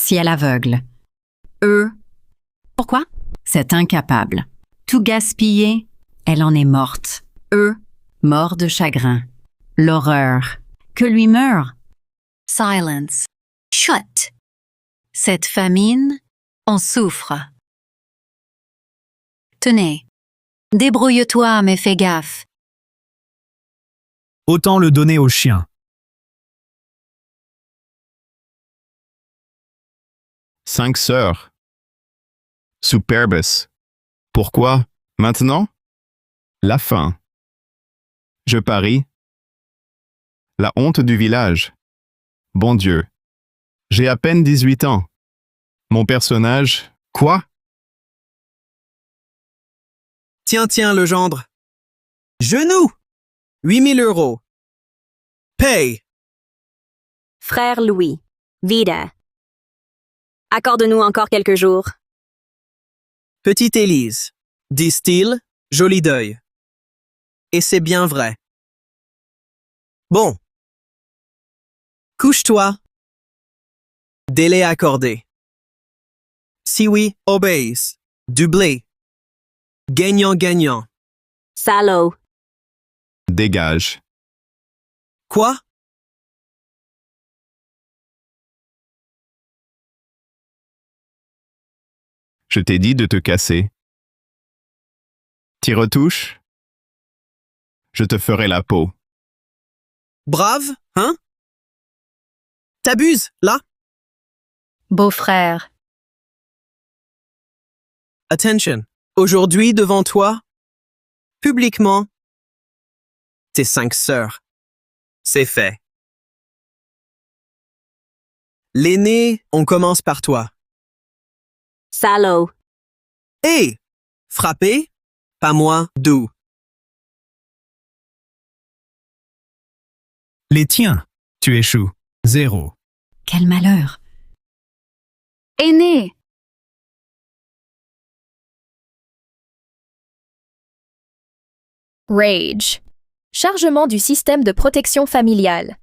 ciel aveugle. Pourquoi? C'est incapable. Tout gaspiller, elle en est morte. Mort de chagrin. L'horreur. Que lui meure. Silence. Shut. Cette famine, on souffre. Tenez. Débrouille-toi, mais fais gaffe. Autant le donner aux chiens. Cinq sœurs. Superbes. Pourquoi? Maintenant? La faim. Je parie. La honte du village. Bon Dieu. J'ai à peine 18 ans. Mon personnage, quoi? Tiens, le gendre. Genoux! 8 000 euros. Paye! Frère Louis, vida. Accorde-nous encore quelques jours. Petite Élise, disent-ils, joli deuil. Et c'est bien vrai. Bon. Couche-toi. Délai accordé. Si oui, obéisse. Du blé. Gagnant. Salaud. Dégage. Quoi? Je t'ai dit de te casser. T'y retouches? Je te ferai la peau. Brave, hein? T'abuses, là? Beau-frère. Attention. Aujourd'hui, devant toi, publiquement, tes 5 sœurs. C'est fait. L'aîné, on commence par toi. Salaud. Hé! Frappé? Pas moi, doux. Les tiens. Tu échoues. 0. Quel malheur. Aîné. Rage. Chargement du système de protection familiale.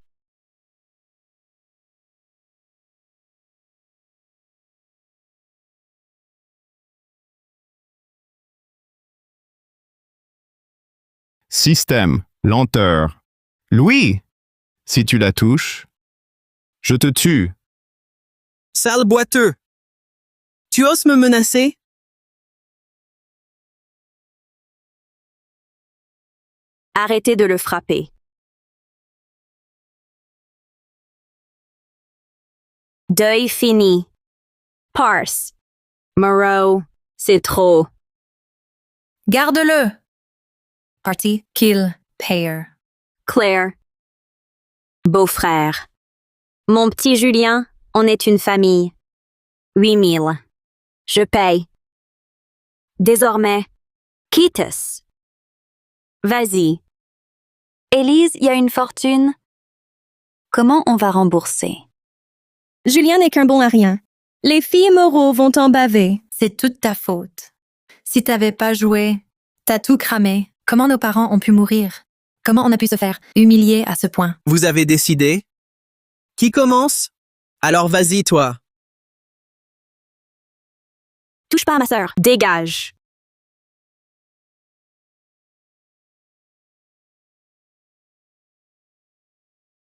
Système, lenteur. Louis! Si tu la touches, je te tue. Sale boiteux! Tu oses me menacer? Arrêtez de le frapper. Deuil fini. Parse. Moreau, c'est trop. Garde-le. Party, kill, payer. Claire. Beau-frère. Mon petit Julien, on est une famille. 8 000. Je paye. Désormais, quitte-s. Vas-y. Élise, il y a une fortune. Comment on va rembourser? Julien n'est qu'un bon à rien. Les filles Moreau vont en baver. C'est toute ta faute. Si t'avais pas joué, t'as tout cramé. Comment nos parents ont pu mourir? Comment on a pu se faire humilier à ce point? Vous avez décidé? Qui commence? Alors vas-y, toi. Touche pas à ma sœur. Dégage.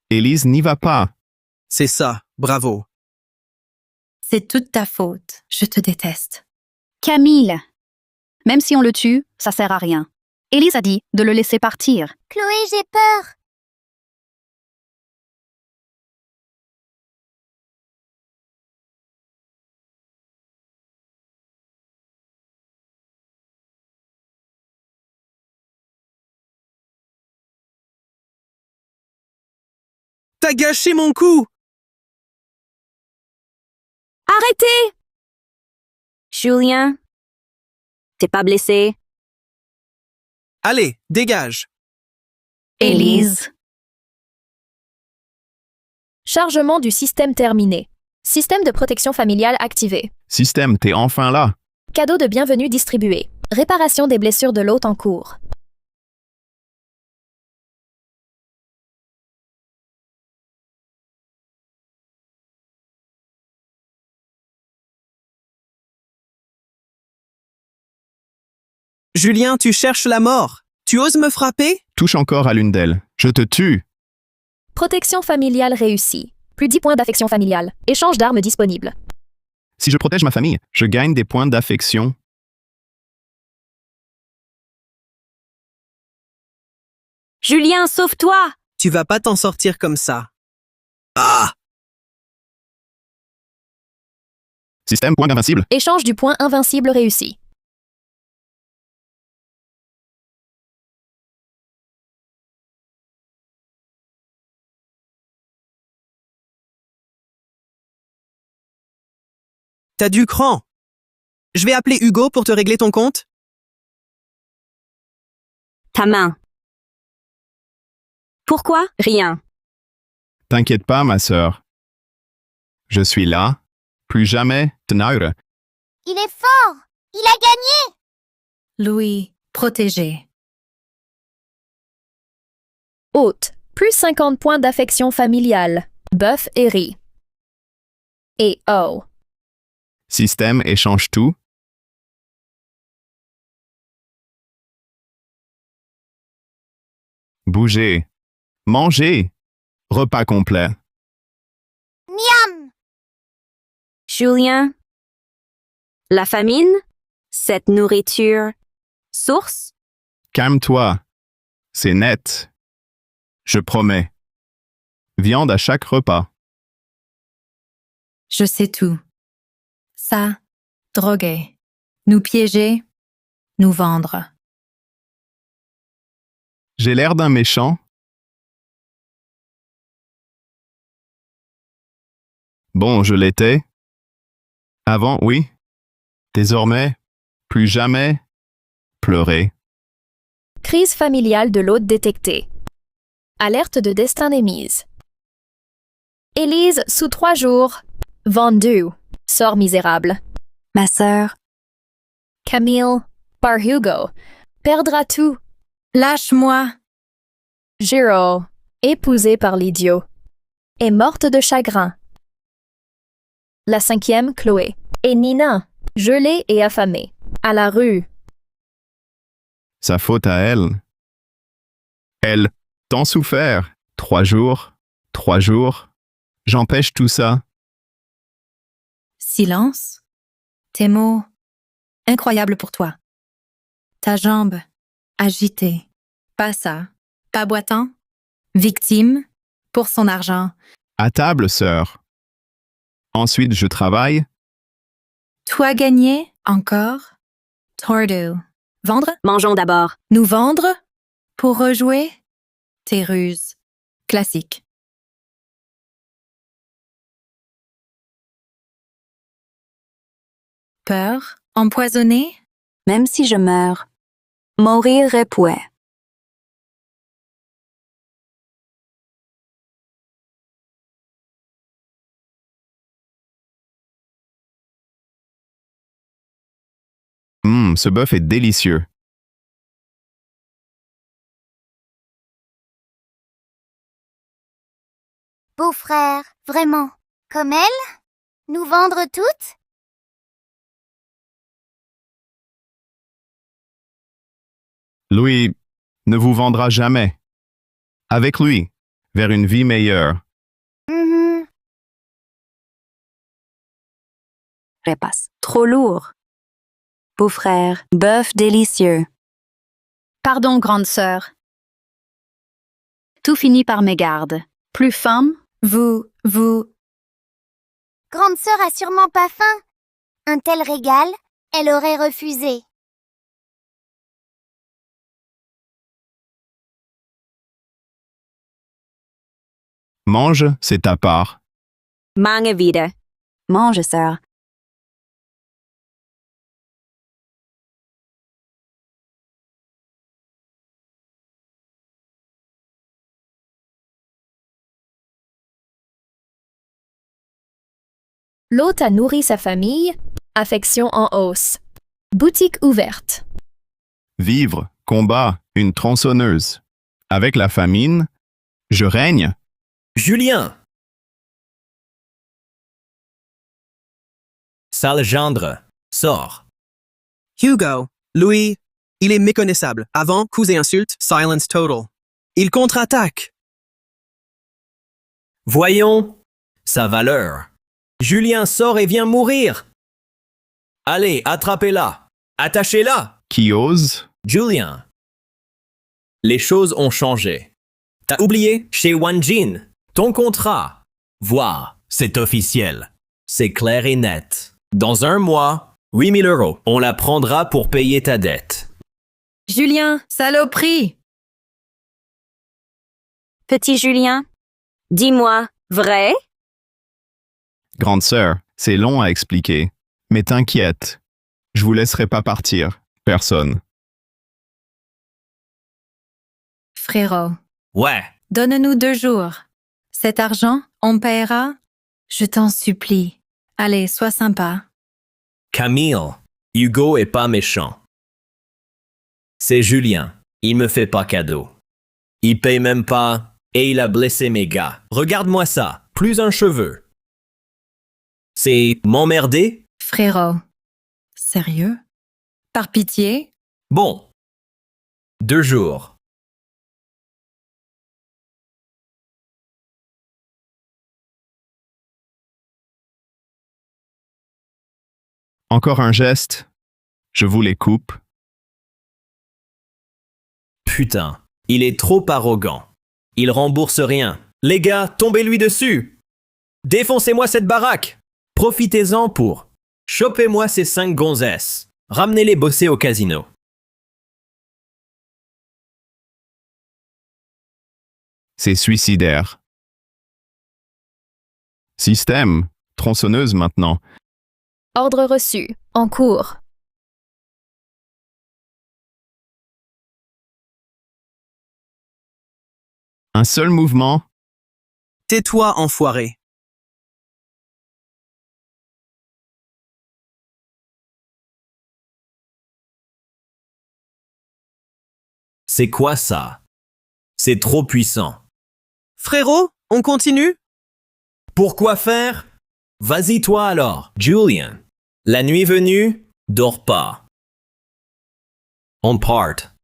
Élise n'y va pas. C'est ça, bravo. C'est toute ta faute. Je te déteste. Camille. Même si on le tue, ça sert à rien. Élise a dit de le laisser partir. Chloé, j'ai peur. T'as gâché mon coup! Arrêtez! Julien, t'es pas blessé? Allez, dégage. Élise. Chargement du système terminé. Système de protection familiale activé. Système, t'es enfin là. Cadeau de bienvenue distribué. Réparation des blessures de l'hôte en cours. Julien, tu cherches la mort. Tu oses me frapper? Touche encore à l'une d'elles. Je te tue. Protection familiale réussie. Plus 10 points d'affection familiale. Échange d'armes disponible. Si je protège ma famille, je gagne des points d'affection. Julien, sauve-toi! Tu vas pas t'en sortir comme ça. Ah! Système point invincible. Échange du point invincible réussi. T'as du cran. Je vais appeler Hugo pour te régler ton compte. Ta main. Pourquoi? Rien. T'inquiète pas, ma sœur. Je suis là. Plus jamais, teneur. Il est fort! Il a gagné! Louis, protégé. Hôte. Plus 50 points d'affection familiale. Bœuf et riz. Et oh. Système échange tout. Bouger. Manger. Repas complet. Miam! Julien. La famine? Cette nourriture. Source? Calme-toi. C'est net. Je promets. Viande à chaque repas. Je sais tout. Ça, droguer. Nous piéger, nous vendre. J'ai l'air d'un méchant. Bon, je l'étais. Avant, oui. Désormais, plus jamais. Pleurer. Crise familiale de l'hôte détectée. Alerte de destin émise. Élise sous 3 jours. Vendue. Sort misérable. Ma sœur, Camille, par Hugo. Perdra tout. lâche-moi. Giro, épousée par l'idiot. Est morte de chagrin. La 5e, Chloé. Et Nina, gelée et affamée. À la rue. Sa faute à elle. Elle, tant souffert. 3 jours. 3 jours. J'empêche tout ça. Silence. Tes mots, incroyables pour toi. Ta jambe, agitée. Pas ça. Pas boitant. Victime, pour son argent. À table, sœur. Ensuite, je travaille. Toi gagné, encore. Tordo. Vendre? Mangeons d'abord. Nous vendre? Pour rejouer? Tes ruses. Classique. Peur? Empoisonné? Même si je meurs, mourir répouet. Ce bœuf est délicieux. Beau-frère, vraiment. Comme elle? Nous vendre toutes? Louis ne vous vendra jamais. Avec lui, vers une vie meilleure. Repasse. Trop lourd. Beau-frère, bœuf délicieux. Pardon, grande sœur. Tout finit par mégarde. Plus femme, vous. Grande sœur a sûrement pas faim. Un tel régal, elle aurait refusé. Mange, c'est ta part. Mange vide. Mange, sœur. L'hôte a nourri sa famille. Affection en hausse. Boutique ouverte. Vivre, combat, une tronçonneuse. Avec la famine, je règne. Julien. Sale gendre, sors. Hugo, Louis, Il est méconnaissable. Avant, coups et insultes, silence total. Il contre-attaque. Voyons sa valeur. Julien sort et vient mourir. Allez, attrapez-la. Attachez-la. Qui ose? Julien. Les choses ont changé. T'as oublié chez Wanjin. Ton contrat. Vois, c'est officiel. C'est clair et net. Dans 1 mois, 8 000 €. On la prendra pour payer ta dette. Julien, saloperie! Petit Julien, dis-moi, vrai? Grande sœur, c'est long à expliquer. Mais t'inquiète, je vous laisserai pas partir. Personne. Frérot, Ouais. donne-nous 2 jours. Cet argent, on paiera? Je t'en supplie. Allez, sois sympa. Camille, Hugo est pas méchant. C'est Julien. Il me fait pas cadeau. Il paye même pas et il a blessé mes gars. Regarde-moi ça. Plus un cheveu. C'est m'emmerder? Frérot, sérieux? Par pitié? Bon. 2 jours. Encore un geste. Je vous les coupe. Putain, il est trop arrogant. Il rembourse rien. Les gars, tombez-lui dessus. Défoncez-moi cette baraque. Profitez-en pour. Chopez-moi ces 5 gonzesses. Ramenez-les bosser au casino. C'est suicidaire. Système. Tronçonneuse maintenant. Ordre reçu. En cours. Un seul mouvement. Tais-toi, enfoiré. C'est quoi ça? C'est trop puissant. Frérot, on continue? Pourquoi faire? Vas-y toi alors, Julien. La nuit venue, dors pas. On part.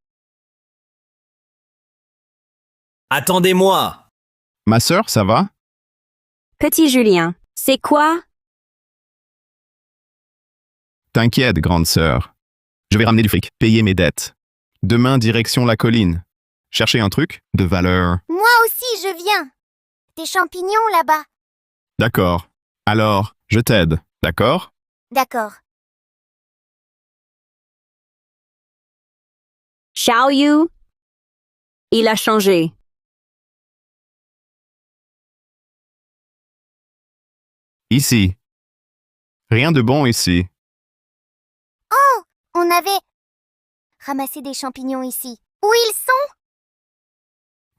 Attendez-moi. Ma sœur, ça va? Petit Julien, c'est quoi? T'inquiète, grande sœur. Je vais ramener du fric, payer mes dettes. Demain, direction la colline. Chercher un truc de valeur. Moi aussi, je viens. Des champignons là-bas. D'accord. Alors, je t'aide. D'accord? D'accord. Xiao Yu? Il a changé. Ici. Rien de bon ici. On avait ramassé des champignons ici. Où ils sont?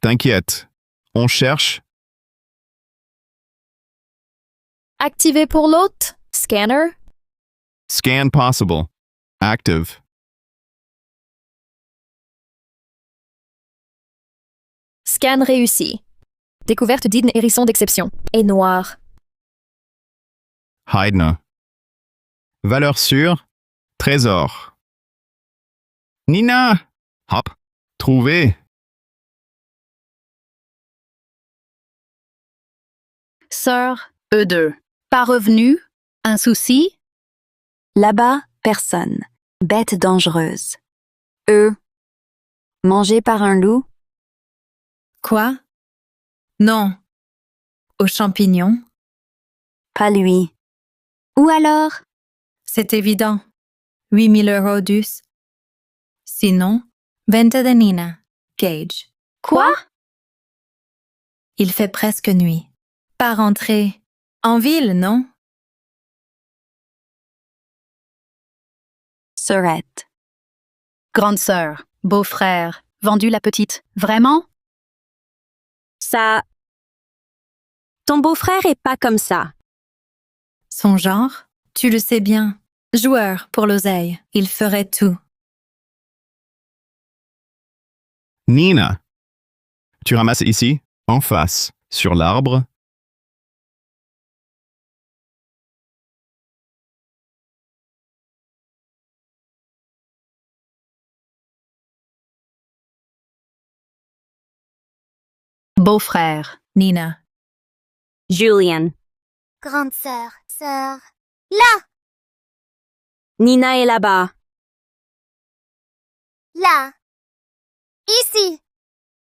T'inquiète. On cherche. Activé pour l'hôte. Scanner. Scan possible. Active. Scan réussi. Découverte d'hydne hérisson d'exception. Et noir. Heidner. Valeur sûre. Trésor. Nina! Hop. Trouvé. Sœur, E2. Pas revenu? Un souci? Là-bas, personne. Bête dangereuse. Mangé par un loup? Quoi? Non. Aux champignons? Pas lui. Où alors? C'est évident. 8 000 € d'us. Sinon, vente de Nina. Gage. Quoi? Il fait presque nuit. Pas rentrer. En ville, non? Sœurette. Grande sœur. Beau-frère. Vendu la petite. Vraiment? Ça... Ton beau-frère est pas comme ça. Son genre? Tu le sais bien. Joueur pour l'oseille. Il ferait tout. Nina. Tu ramasses ici, en face, sur l'arbre. Beau-frère. Nina. Julian. Grande sœur. Sœur. Là. Nina est là-bas. Là. Ici.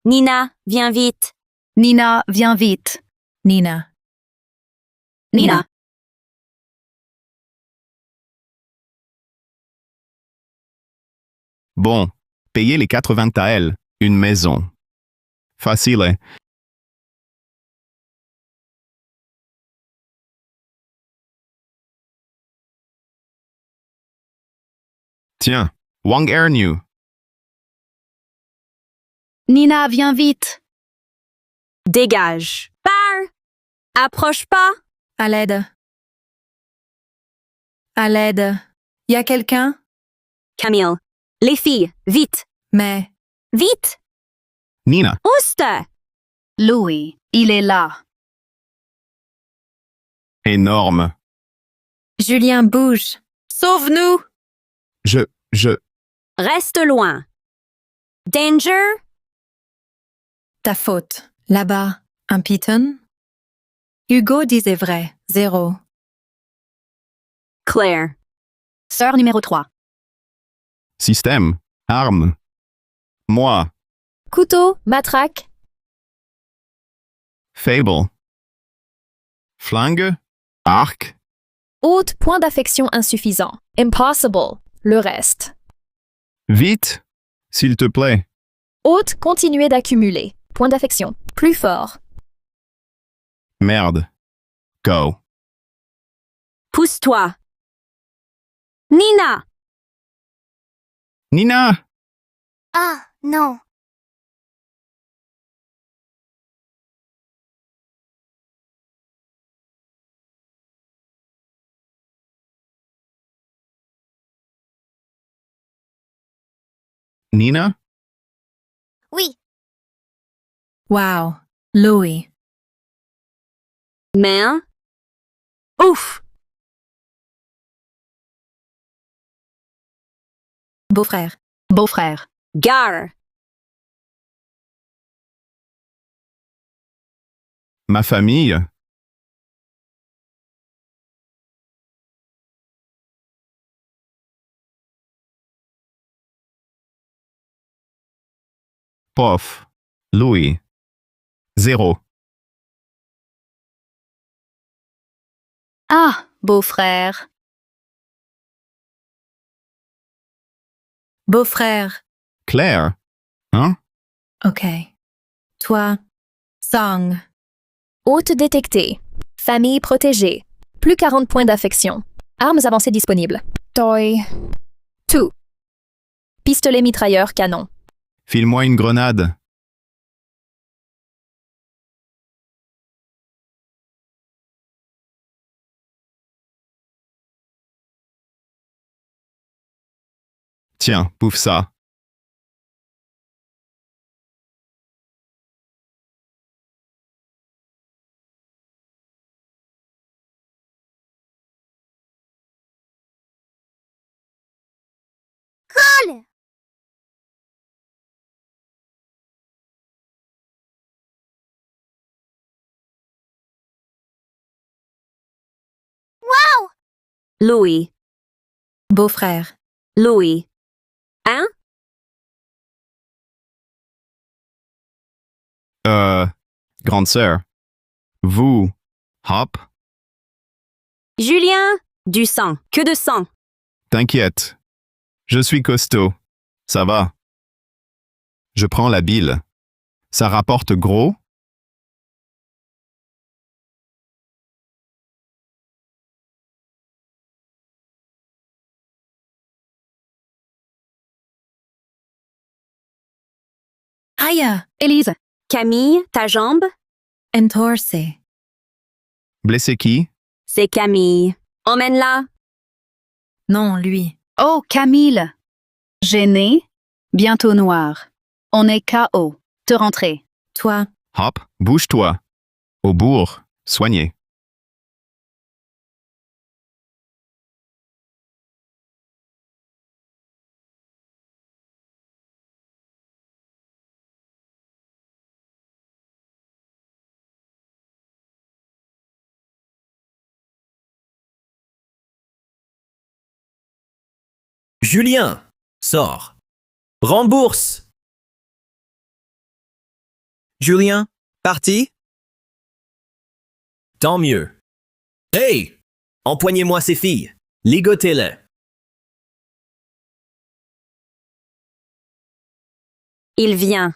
Nina, viens vite. Nina, viens vite. Nina. Nina. Bon, payer les 80 taels, une maison. Facile. Tiens, Wang Ernu. Nina, viens vite. Dégage. Pars. Approche pas. À l'aide. À l'aide. Y a quelqu'un? Camille. Les filles, vite. Mais. Vite. Nina. Ouste. Louis, il est là. Énorme. Julien, bouge. Sauve-nous! Je. Reste loin. Danger. Ta faute. Là-bas, un piton? Hugo disait vrai. 0. Claire. Sœur numéro 3. Système. Arme. Moi. Couteau, matraque. Fable. Flingue. Arc. Haute, point d'affection insuffisant. Impossible. Le reste. Vite, s'il te plaît. Haute, continuer d'accumuler. Point d'affection. Plus fort. Merde. Go. Pousse-toi. Nina. Nina. Ah, non. Nina. Oui. Wow. Louis. Main. Ouf. Beau-frère. Beau-frère. Gare. Ma famille. Pof. Louis. 0. Ah, beau-frère. Beau-frère. Claire. Hein? OK. Toi. Song. Haute détectée. Famille protégée. Plus 40 points d'affection. Armes avancées disponibles. Toy. Tout. Pistolet mitrailleur canon. File-moi une grenade. Tiens, bouffe ça. Colle. Wow. Louis. Beau-frère. Louis. Hein? Grande sœur. Vous. Hop. Julien. Du sang. Que de sang. T'inquiète. Je suis costaud. Ça va. Je prends la bile. Ça rapporte gros? Aïe. Élise. Camille, ta jambe? Entorse. Blessé qui? C'est Camille. Emmène-la. Non, lui. Oh, Camille. Gêné. Bientôt noir. On est KO. Te rentrer. Toi. Hop, bouge-toi. Au bourg, soigné. Julien, sors. Rembourse. Julien, parti? Tant mieux. Hey! Empoignez-moi ces filles. Ligotez-les. Il vient.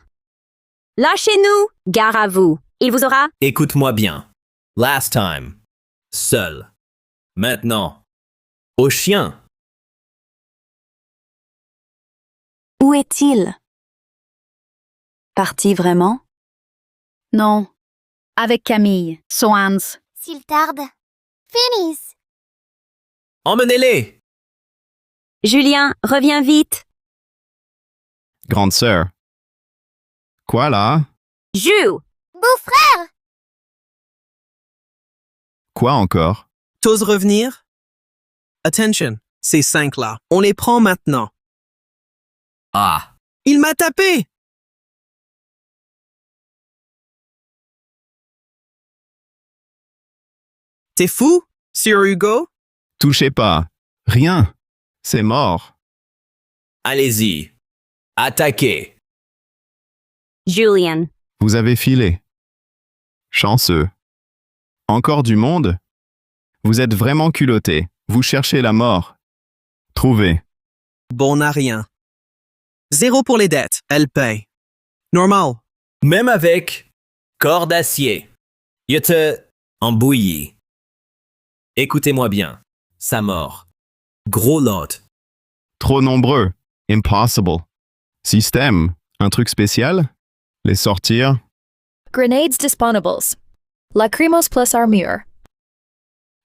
Lâchez-nous! Gare à vous. Il vous aura... Écoute-moi bien. Last time. Seul. Maintenant. Au chien. Où est-il? Parti vraiment? Non. Avec Camille, Swans. S'il tarde. Finisse. Emmenez-les. Julien, reviens vite. Grande sœur. Quoi là? Jules! Beau-frère! Quoi encore? T'oses revenir? Attention, ces 5-là, on les prend maintenant. Ah. Il m'a tapé! T'es fou, Sir Hugo? Touchez pas. Rien. C'est mort. Allez-y. Attaquez. Julian. Vous avez filé. Chanceux. Encore du monde? Vous êtes vraiment culotté. Vous cherchez la mort. Trouvez. Bon à rien. 0 pour les dettes, elle paye. Normal. Même avec corps d'acier. Je te embouillis. Écoutez-moi bien. Sa mort. Gros lot. Trop nombreux. Impossible. Système. Un truc spécial? Les sortir? Grenades disponibles. Lacrimos plus armure.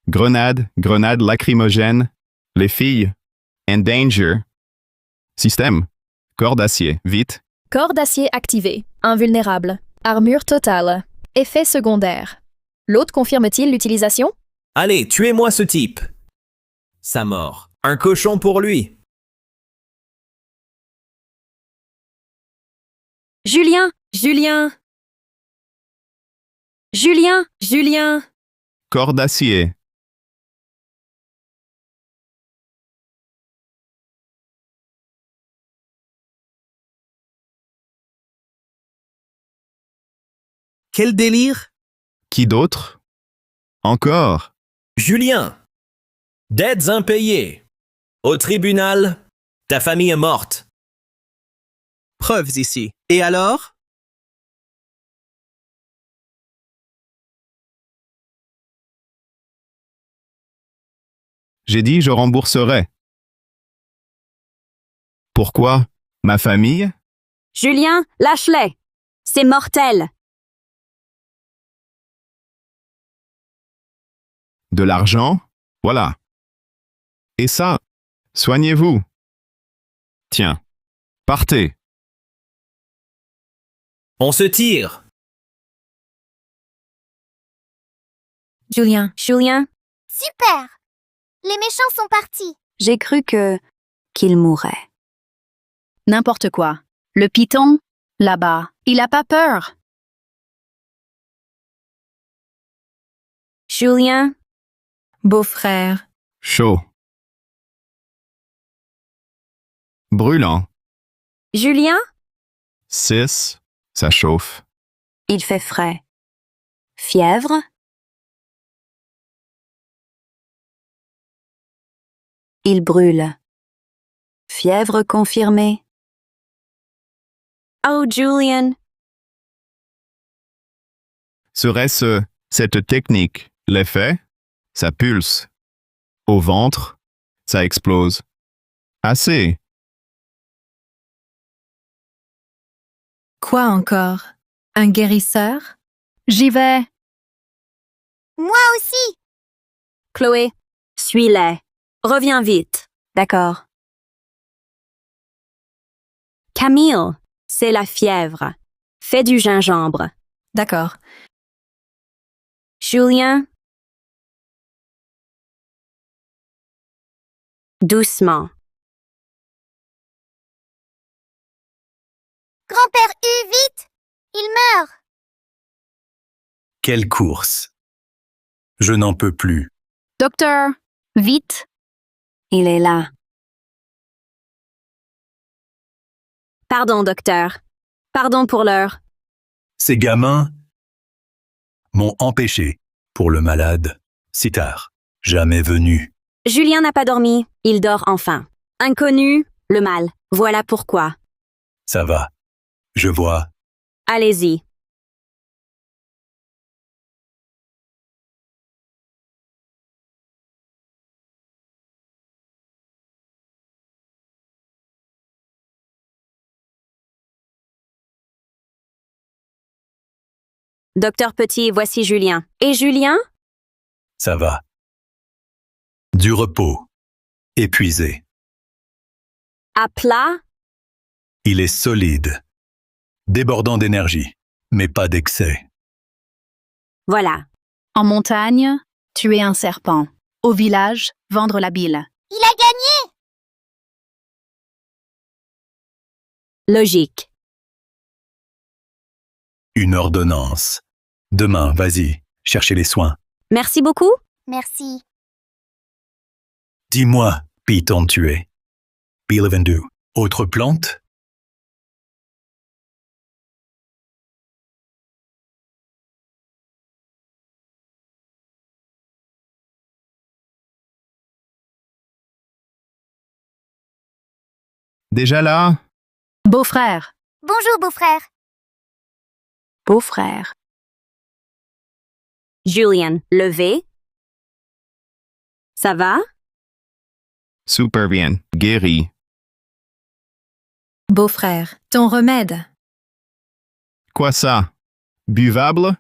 Grenade, grenade lacrymogène. Les filles. Endanger. Système. Corps d'acier. Vite. Corps d'acier activé. Invulnérable. Armure totale. Effet secondaire. L'autre confirme-t-il l'utilisation? Allez, tuez-moi ce type. Sa mort. Un cochon pour lui. Julien! Julien! Julien! Julien! Corps d'acier. Quel délire! Qui d'autre? Encore. Julien. Dettes impayées. Au tribunal, ta famille est morte. Preuves ici. Et alors? J'ai dit je rembourserai. Pourquoi? Ma famille? Julien, lâche-les! C'est mortel! De l'argent? Voilà. Et ça? Soignez-vous. Tiens. Partez. On se tire. Julien, Julien, Super! Les méchants sont partis. j'ai cru qu'il mourrait. N'importe quoi. Le python, là-bas, il a pas peur. Julien, Beau-frère, Chaud. Brûlant. Julien, 6. Ça chauffe. il fait frais. Fièvre? Il brûle. Fièvre confirmée. oh Julian, Serait-ce cette technique l'effet? Ça pulse. Au ventre, ça explose. Assez. Quoi encore? Un guérisseur? J'y vais. Moi aussi. Chloé, suis-les. Reviens vite. D'accord. Camille, c'est la fièvre. Fais du gingembre. D'accord. Julien, doucement. Grand-père U, vite! Il meurt. Quelle course! Je n'en peux plus. Docteur, vite. Il est là. Pardon, docteur. Pardon pour l'heure. Ces gamins m'ont empêché, pour le malade, si tard, jamais venu. Julien n'a pas dormi. Il dort enfin. Inconnu, le mal. Voilà pourquoi. Ça va. Je vois. Allez-y. Docteur Petit, voici Julien. Et Julien? Ça va. Du repos. Épuisé. À plat? Il est solide. Débordant d'énergie, mais pas d'excès. Voilà. En montagne, tuer un serpent. Au village, vendre la bile. Il a gagné! Logique. Une ordonnance. Demain, vas-y, cherchez les soins. Merci beaucoup. Merci. Dis-moi, Python tué. Bilevendu. Autre plante? Déjà là? Beau-frère. Bonjour, beau-frère. Beau-frère. Julien, levé. Ça va? Super bien. Guéri. Beau-frère. Ton remède. Quoi ça? Buvable?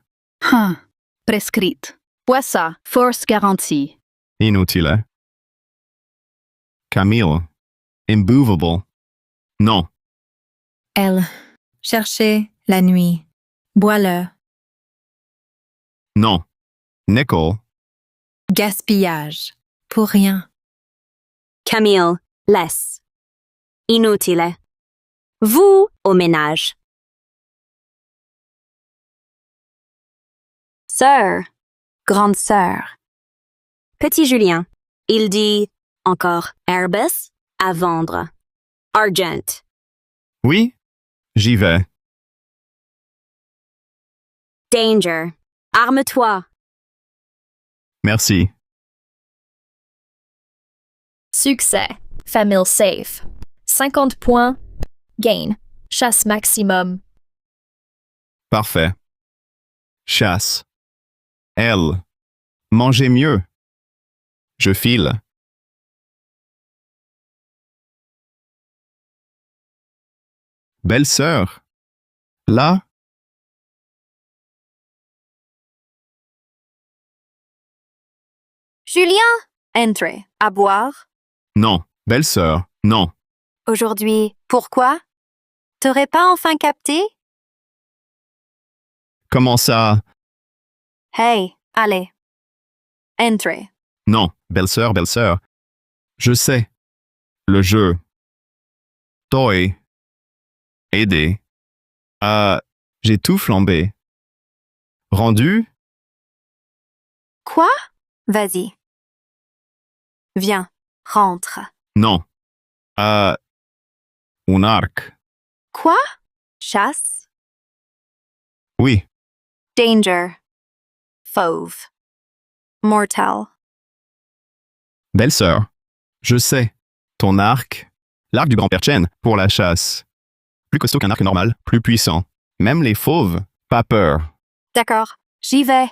Prescrite. Bois ça. Force garantie. Inutile. Camille. Imbuvable. Non. Elle. Cherchez la nuit. Bois-le. Non. Nickel. Gaspillage. Pour rien. Camille, laisse. Inutile. Vous, au ménage. Sœur. Grande sœur. Petit Julien. Il dit encore Airbus à vendre. Argent. Oui? J'y vais. Danger. Arme-toi. Merci. Succès. Famille safe. 50 points. Gain. Chasse maximum. Parfait. Chasse. Elle. Mangez mieux. Je file. Belle-sœur. Là? Julien? Entrez. À boire? Non. Belle-sœur. Non. Aujourd'hui. Pourquoi? T'aurais pas enfin capté? Comment ça? Hey, allez. Entrez. Non. Belle-sœur, belle-sœur. Je sais. Le jeu. Toi. Aider. J'ai tout flambé. Rendu? Quoi? Vas-y. Viens, rentre. Non. Un arc. Quoi? Chasse? Oui. Danger. Fauve. Mortal. Belle-sœur. Je sais. Ton arc. L'arc du grand-père Chen pour la chasse. Plus costaud qu'un arc normal, plus puissant. Même les fauves, pas peur. D'accord, j'y vais.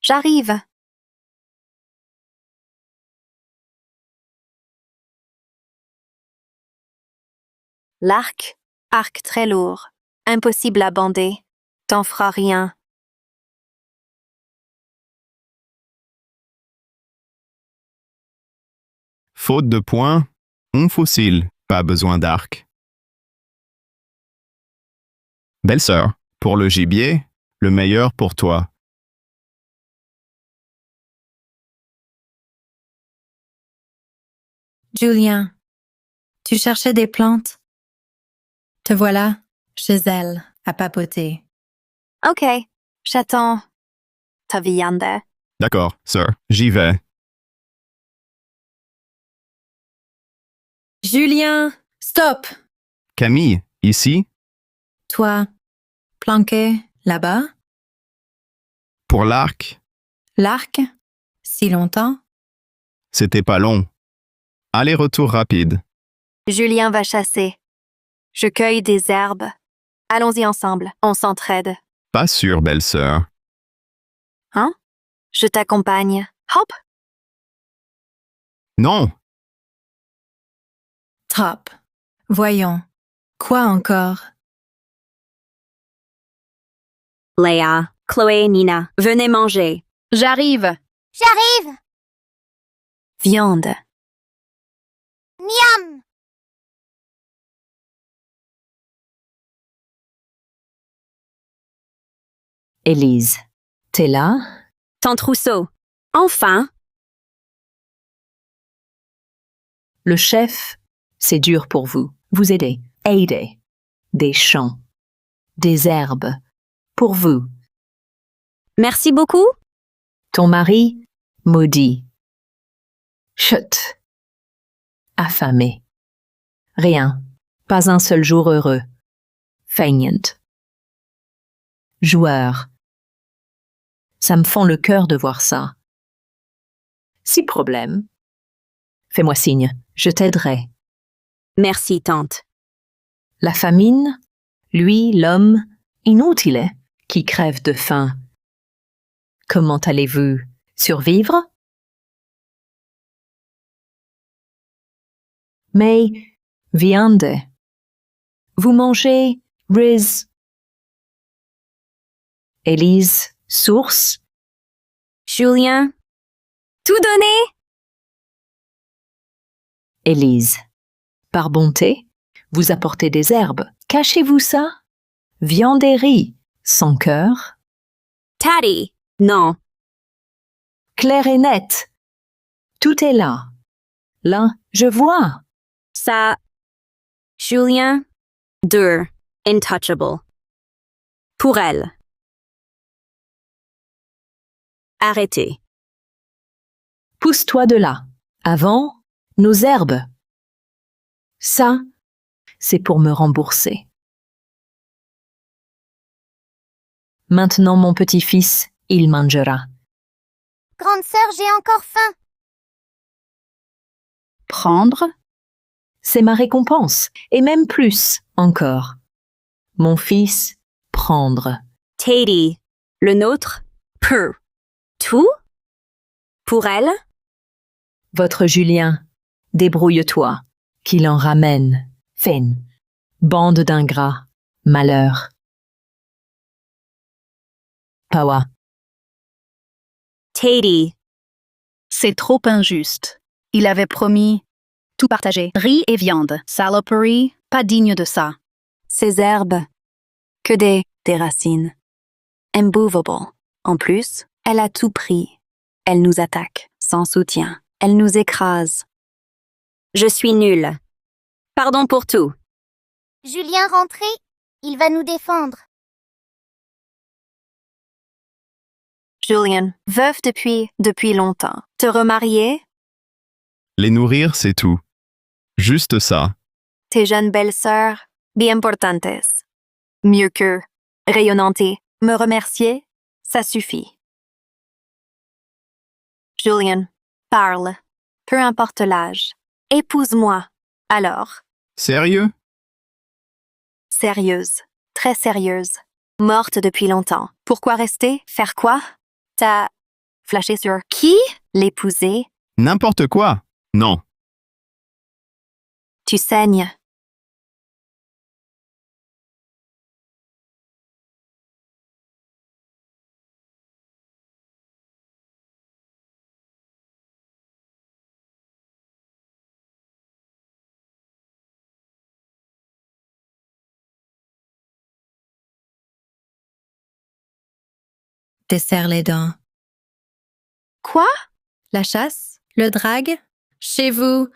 J'arrive. L'arc, arc très lourd, impossible à bander, t'en feras rien. Faute de points, on fossile, pas besoin d'arc. Belle-sœur, pour le gibier, le meilleur pour toi. Julien. Tu cherchais des plantes? Te voilà, chez elle, à papoter. Ok, j'attends. Ta viande. D'accord, sœur, j'y vais. Julien, stop! Camille, ici, Toi, planqué là-bas? pour l'arc, L'arc? Si longtemps? c'était pas long. Aller-retour rapide. Julien va chasser. Je cueille des herbes. Allons-y ensemble, on s'entraide. Pas sûr, belle-sœur. Hein? Je t'accompagne. Hop! Non, Top. Voyons. Quoi encore? Léa, Chloé et Nina, venez manger. J'arrive. J'arrive. Viande. Miam. Élise, t'es là? Tante Rousseau. Enfin, Le chef, c'est dur pour vous. Vous aidez. Aider. Des champs. Des herbes. Pour vous. merci beaucoup. Ton mari, maudit. Chut. Affamé. Rien. Pas un seul jour heureux. Feignant. Joueur. Ça me fend le cœur de voir ça. Si problème. Fais-moi signe, je t'aiderai. Merci, tante. La famine, lui, l'homme, inutile, qui crève de faim. Comment allez-vous survivre? Mais, viande. Vous mangez riz. Élise, source. Julien, tout donné? Élise, par bonté, vous apportez des herbes. Cachez-vous ça? Viande et riz, sans cœur. Taddy, non. Clair et net. Tout est là. Là, je vois. Ça. Julien, dur, intouchable. Pour elle. Arrêtez. Pousse-toi de là. Avant, nos herbes. Ça, c'est pour me rembourser. Maintenant, mon petit-fils, il mangera. Grande sœur, j'ai encore faim. Prendre. C'est ma récompense, et même plus encore. Mon fils, prendre. Teddy, le nôtre, peu. Tout? Pour elle? Votre Julien, débrouille-toi, qu'il en ramène. Fin. Bande d'ingrats, malheur. Pawa. Teddy, C'est trop injuste. Il avait promis tout partager. Riz et viande. Saloperie, pas digne de ça. Ces herbes. Que des racines. Immovable. En plus, elle a tout pris. Elle nous attaque, sans soutien. Elle nous écrase. je suis nulle. Pardon pour tout. Julien rentré, il va nous défendre. Julien, veuf depuis longtemps. Te remarier? les nourrir, c'est tout. Juste ça. Tes jeunes belles-sœurs, bien importantes. Mieux que rayonnantes. Me remercier, ça suffit. Julien, parle. Peu importe l'âge. Épouse-moi. Alors, Sérieux? sérieuse. Très sérieuse. Morte depuis longtemps. Pourquoi rester? Faire quoi? T'as flashé sur qui? L'épouser? N'importe quoi. Non. Tu saignes. Desserre les dents. Quoi? La chasse? Le drague? Chez vous?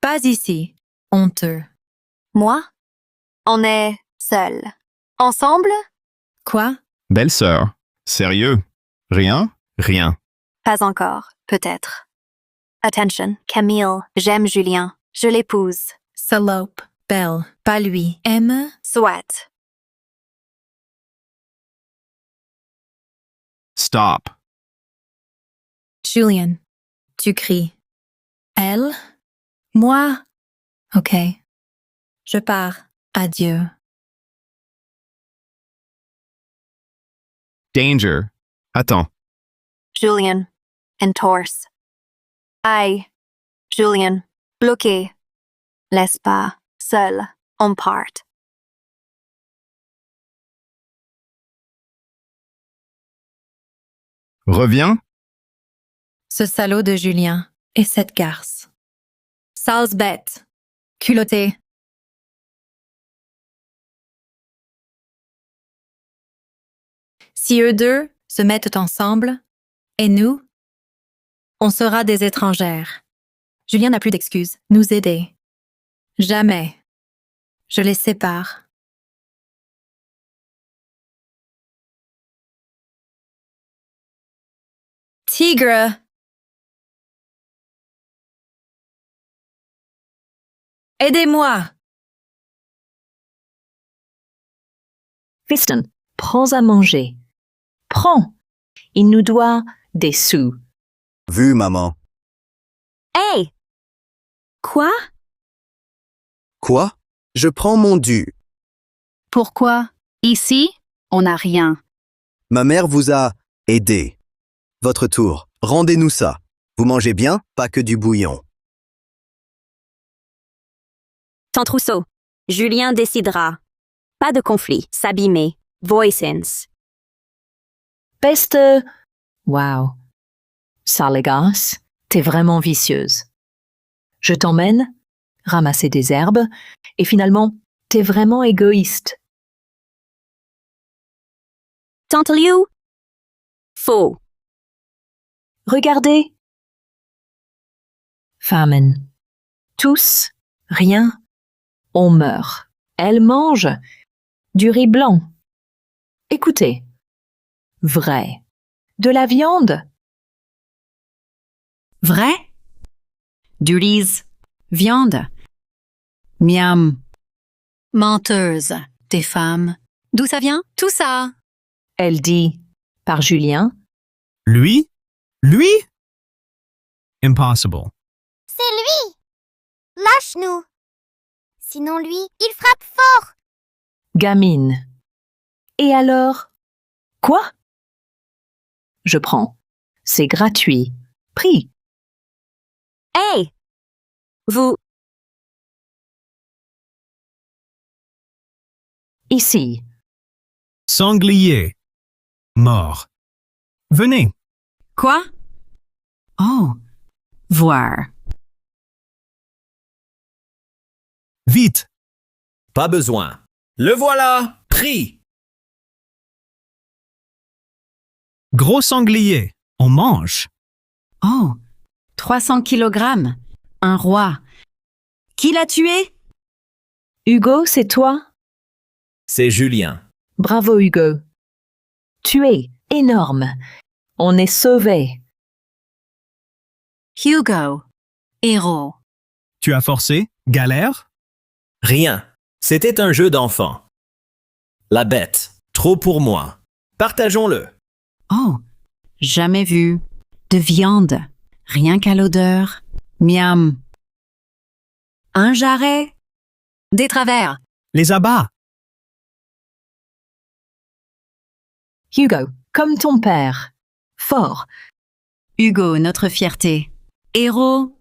Pas ici. Honteux. Moi? On est seuls. Ensemble? Quoi? Belle-sœur. Sérieux? Rien? Rien. Pas encore, peut-être. Attention, Camille, j'aime Julien. Je l'épouse. Salope. belle, pas lui. Aime, Soit. Stop. Julian. Tu cries. Elle? Moi? Ok. Je pars. Adieu. Danger. Attends. Julian. Entorse. Aïe. Julian. Bloqué. Laisse pas. Seul. On part. Reviens. Ce salaud de Julien. Et cette garce. Sales bête. Culotté. Si eux deux se mettent ensemble, et nous, on sera des étrangères. Julien n'a plus d'excuses. Nous aider. Jamais. Je les sépare. Tigre! Aidez-moi! Fiston, prends à manger. Prends. Il nous doit des sous. Vu, maman. Hey! Quoi? Quoi? Je prends mon dû. Pourquoi? Ici, on n'a rien. Ma mère vous a aidé. Votre tour. Rendez-nous ça. Vous mangez bien, pas que du bouillon. Ton trousseau. Julien décidera. Pas de conflit. S'abîmer. Voicens. Peste. Wow. Salegas, t'es vraiment vicieuse. Je t'emmène ramasser des herbes et finalement, t'es vraiment égoïste. Tante Liu? Faux. Regardez. Famine. Tous, rien, on meurt. Elle mange du riz blanc. Écoutez. Vrai. De la viande. Vrai? Du riz. Viande. Miam. Menteuse. Des femmes. D'où ça vient, tout ça? Elle dit par Julien. Lui? Lui? Impossible. C'est lui! Lâche-nous! Sinon lui, il frappe fort! Gamine. Et alors? Quoi? Je prends. C'est gratuit. Pris. Hey! Vous... Ici. Sanglier. Mort. Venez. Quoi? Oh. Voir. Vite. Pas besoin. Le voilà, pris. Gros sanglier. On mange. Oh. 300 kilogrammes. Un roi. Qui l'a tué? Hugo, c'est toi? C'est Julien. Bravo, Hugo. Tu es énorme. On est sauvés. Hugo. Héros. Tu as forcé? Galère? Rien. C'était un jeu d'enfant. La bête. Trop pour moi. Partageons-le. Oh. Jamais vu. De viande. Rien qu'à l'odeur. Miam. Un jarret. Des travers. Les abats. Hugo, comme ton père. Fort. Hugo, notre fierté. Héros.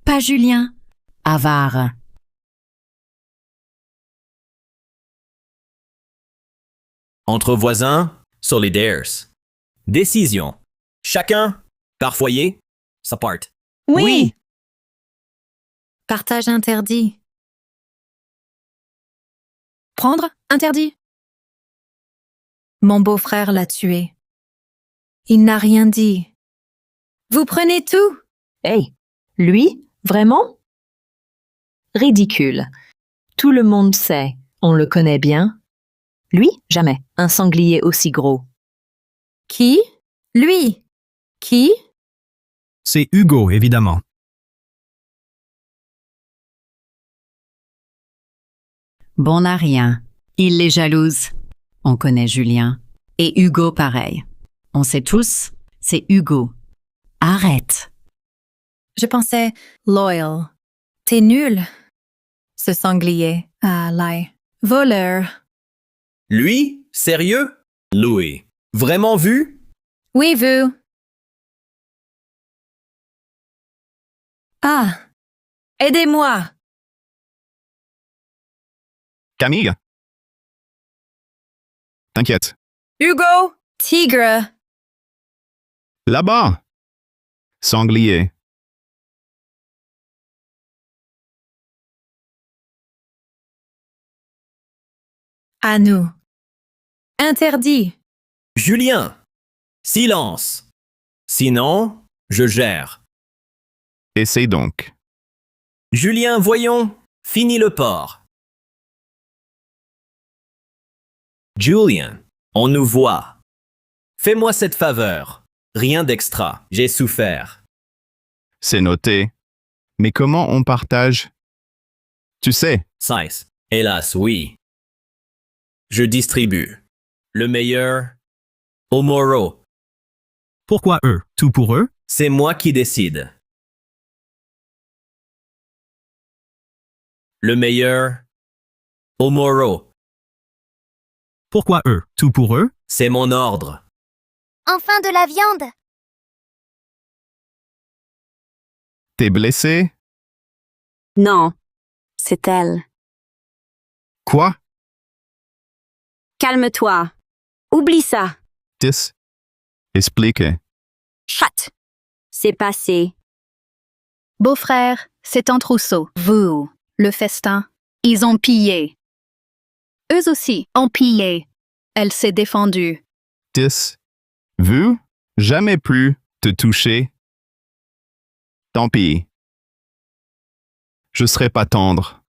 Pas Julien. Avare. Entre voisins, solidaires. Décision. Chacun, par foyer, sa part. Oui. Partage interdit. Prendre interdit. Mon beau-frère l'a tué. Il n'a rien dit. Vous prenez tout? Hey, lui, vraiment? Ridicule. Tout le monde sait, on le connaît bien. Lui, jamais. Un sanglier aussi gros. Qui? Lui. Qui? C'est Hugo, évidemment. Bon à rien. Il les jalouse. On connaît Julien. Et Hugo pareil. On sait tous, c'est Hugo. Arrête. Je pensais loyal. T'es nul. Ce sanglier. Ah, lie. Voleur. Lui? Sérieux? Louis. Vraiment vu? Oui, vu. Ah. Aidez-moi. Camille. T'inquiète. Hugo. Tigre. Là-bas. Sanglier. À nous. Interdit. Julien! Silence! Sinon, je gère. Essaye donc. Julien, voyons, finis le porc. Julien, on nous voit. Fais-moi cette faveur. Rien d'extra, j'ai souffert. C'est noté. Mais comment on partage? Tu sais. 6. Hélas, oui. Je distribue. Le meilleur au Moro. Pourquoi eux? Tout pour eux? C'est moi qui décide. Le meilleur au Moro. Pourquoi eux? Tout pour eux? C'est mon ordre. Enfin de la viande. T'es blessé? Non, c'est elle. Quoi? Calme-toi. Oublie ça. Explique. Chut. C'est passé. Beau-frère, c'est un trousseau. Vous, le festin, ils ont pillé. Eux aussi ont pillé. Elle s'est défendue. Vu? Jamais plus te toucher. Tant pis. Je serai pas tendre.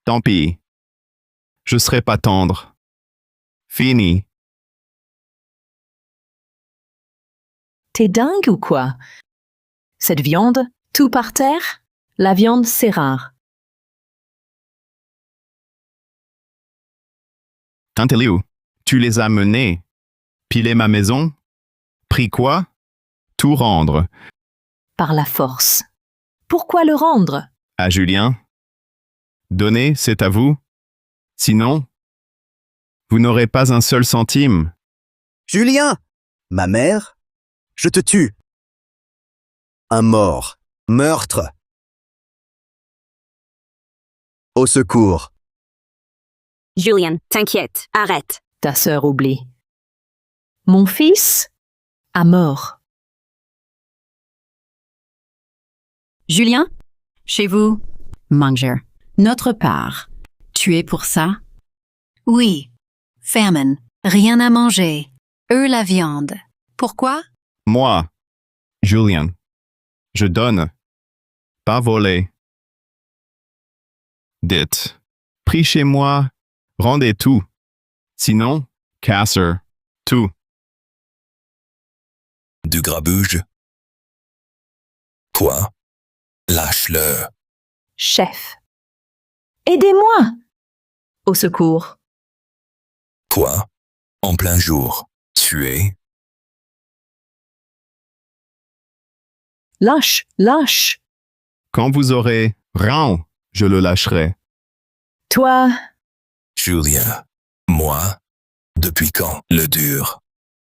Tant pis. Je serai pas tendre. Fini. T'es dingue ou quoi? Cette viande, tout par terre? La viande, c'est rare. Tintelliou, tu les as menés. Pilé ma maison? Pris quoi? Tout rendre. Par la force. Pourquoi le rendre? À Julien? Donner, c'est à vous. Sinon, vous n'aurez pas un seul centime. Julien! Ma mère? Je te tue. Un mort. Meurtre. Au secours. Julien, t'inquiète, arrête. Ta sœur oublie. Mon fils? À mort. Julien? Chez vous? Manger. Notre part. Tu es pour ça? Oui. Famine. Rien à manger. Eux la viande. Pourquoi? Moi, Julien. Je donne. Pas voler. Dites. Pris chez moi. Rendez tout. Sinon, casser. Tout. Du grabuge? Quoi? Lâche-le. Chef. Aidez-moi! Au secours. Quoi? En plein jour. Tuer? Lâche, lâche. Quand vous aurez rang, je le lâcherai. Toi, Julien. Moi? Depuis quand? Le dur.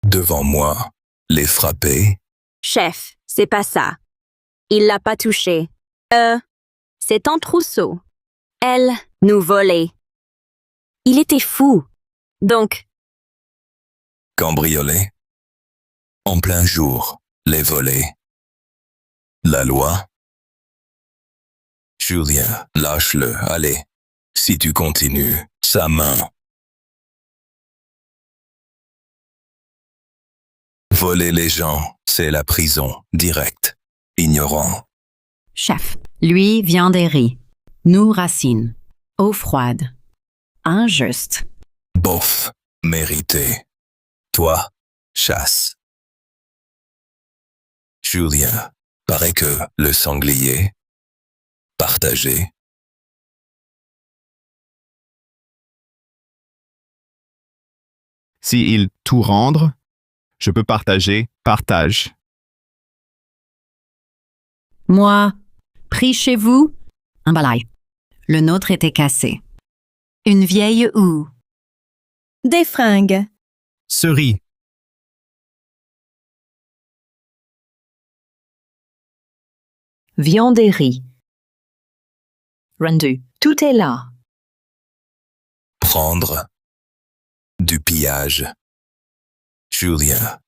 Devant moi. Les frapper? Chef, c'est pas ça. Il l'a pas touché. C'est un trousseau. Elle nous volait. Il était fou. Donc, Cambrioler? En plein jour. Les voler? La loi? Julien, lâche-le, allez. Si tu continues, sa main. Voler les gens, c'est la prison, direct. Ignorant. Chef. Lui, viande et riz. Nous, racines. Eau froide. Injuste. Bof, mérité. Toi, chasse. Julien, paraît que le sanglier, partagé, Si il tout rendre, je peux partager, partage. Moi, pris chez vous, un balai. Le nôtre était cassé. Une vieille houe. Des fringues. Se rit. Viande et riz. Rendu. Tout est là. Prendre. Du pillage. Julien,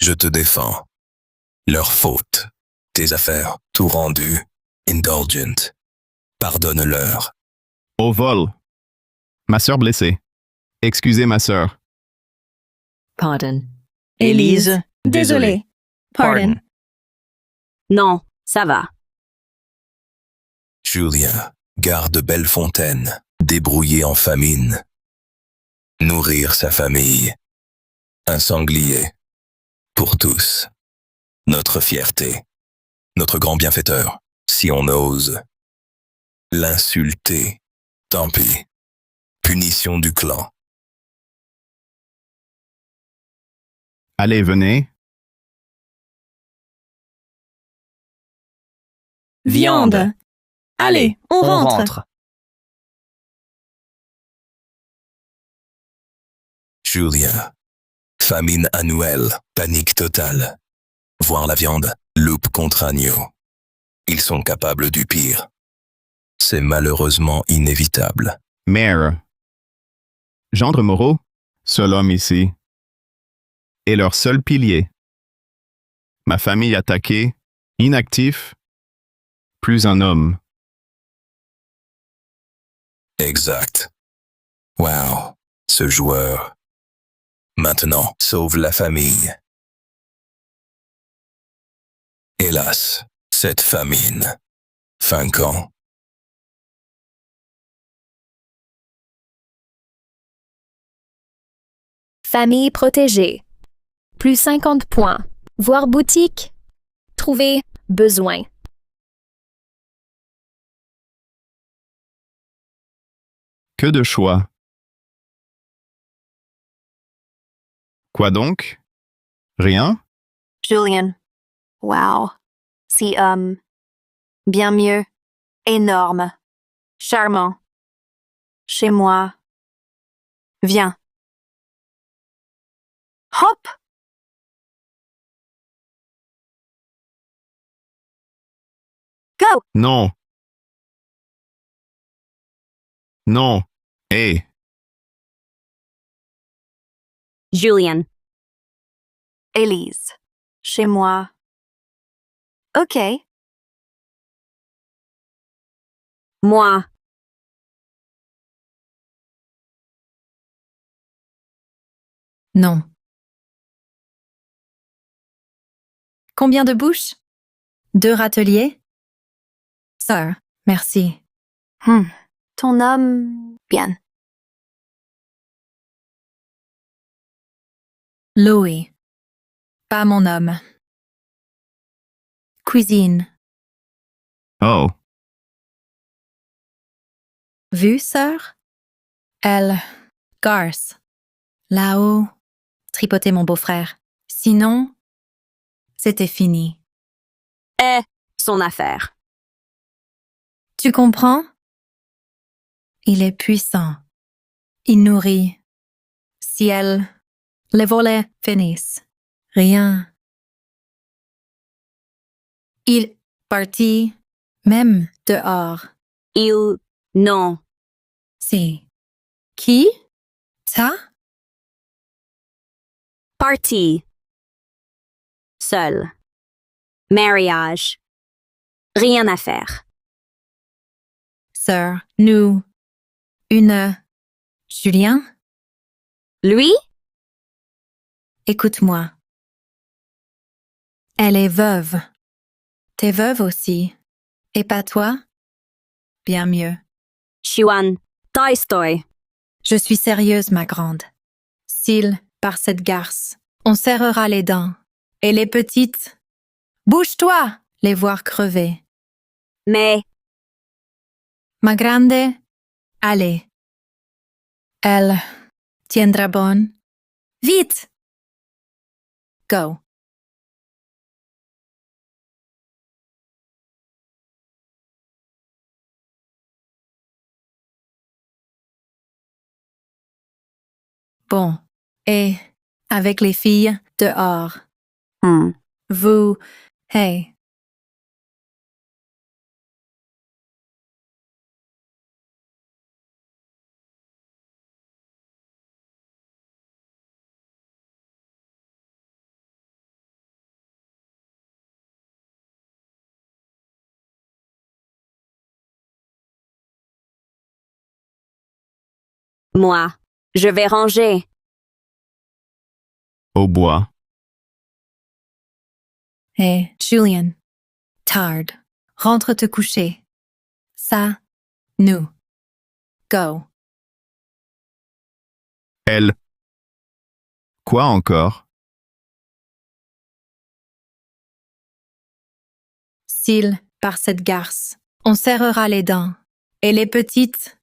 je te défends. Leur faute. Tes affaires, tout rendu. Indulgent. Pardonne-leur. Au vol. Ma sœur blessée. Excusez ma sœur. Pardon. Élise, désolé. Pardon. Non, ça va. Julien, garde Bellefontaine, débrouillé en famine. Nourrir sa famille. Un sanglier. Pour tous. Notre fierté. Notre grand bienfaiteur, si on ose. L'insulter. Tant pis. Punition du clan. Allez, venez. Viande. Allez, on rentre. Julien. Famine annuelle, panique totale. Voir la viande, loupe contre agneau. Ils sont capables du pire. C'est malheureusement inévitable. Mère. Gendre Moreau, seul homme ici. Et leur seul pilier. Ma famille attaquée, inactif, plus un homme. Exact. Wow, ce joueur. Maintenant, sauve la famille. Hélas, cette famine. Fin quand? Famille protégée. Plus 50 points. Voir boutique. Trouver besoin. Que de choix. Quoi donc? Rien? Julien. Wow. Si bien mieux. Énorme. Charmant. Chez moi. Viens. Hop! Go! Non. Non. Hé. Julien. Élise. Chez moi. OK. Moi. Non. Combien de bouches? 2 râteliers? Sir, merci. Ton homme, bien. Louis. Pas mon homme. Cuisine. Oh. Vu, sœur? Elle. Garce. Là-haut. Tripoter mon beau-frère. Sinon, c'était fini. Son affaire. Tu comprends? Il est puissant. Il nourrit. Si elle, les volets finissent. Rien. Il partit, même dehors. Non. Si. Qui? Ça? Parti. Seul. Mariage. Rien à faire. Sœur, nous. Une. Julien? Lui? Écoute-moi. Elle est veuve. T'es veuve aussi. Et pas toi? Bien mieux. Xuan. Tolstoy. Je suis sérieuse, ma grande. S'il, par cette garce, on serrera les dents. Et les petites? Bouge-toi! Les voir crever. Mais. Ma grande, allez. Elle tiendra bonne. Vite! Go. Bon. Et avec les filles dehors. Vous, hey. Moi, je vais ranger. Au bois. Hey, Julian. Tard. Rentre te coucher. Ça, nous. Go. Elle. Quoi encore? S'il, par cette garce, on serrera les dents. Et les petites,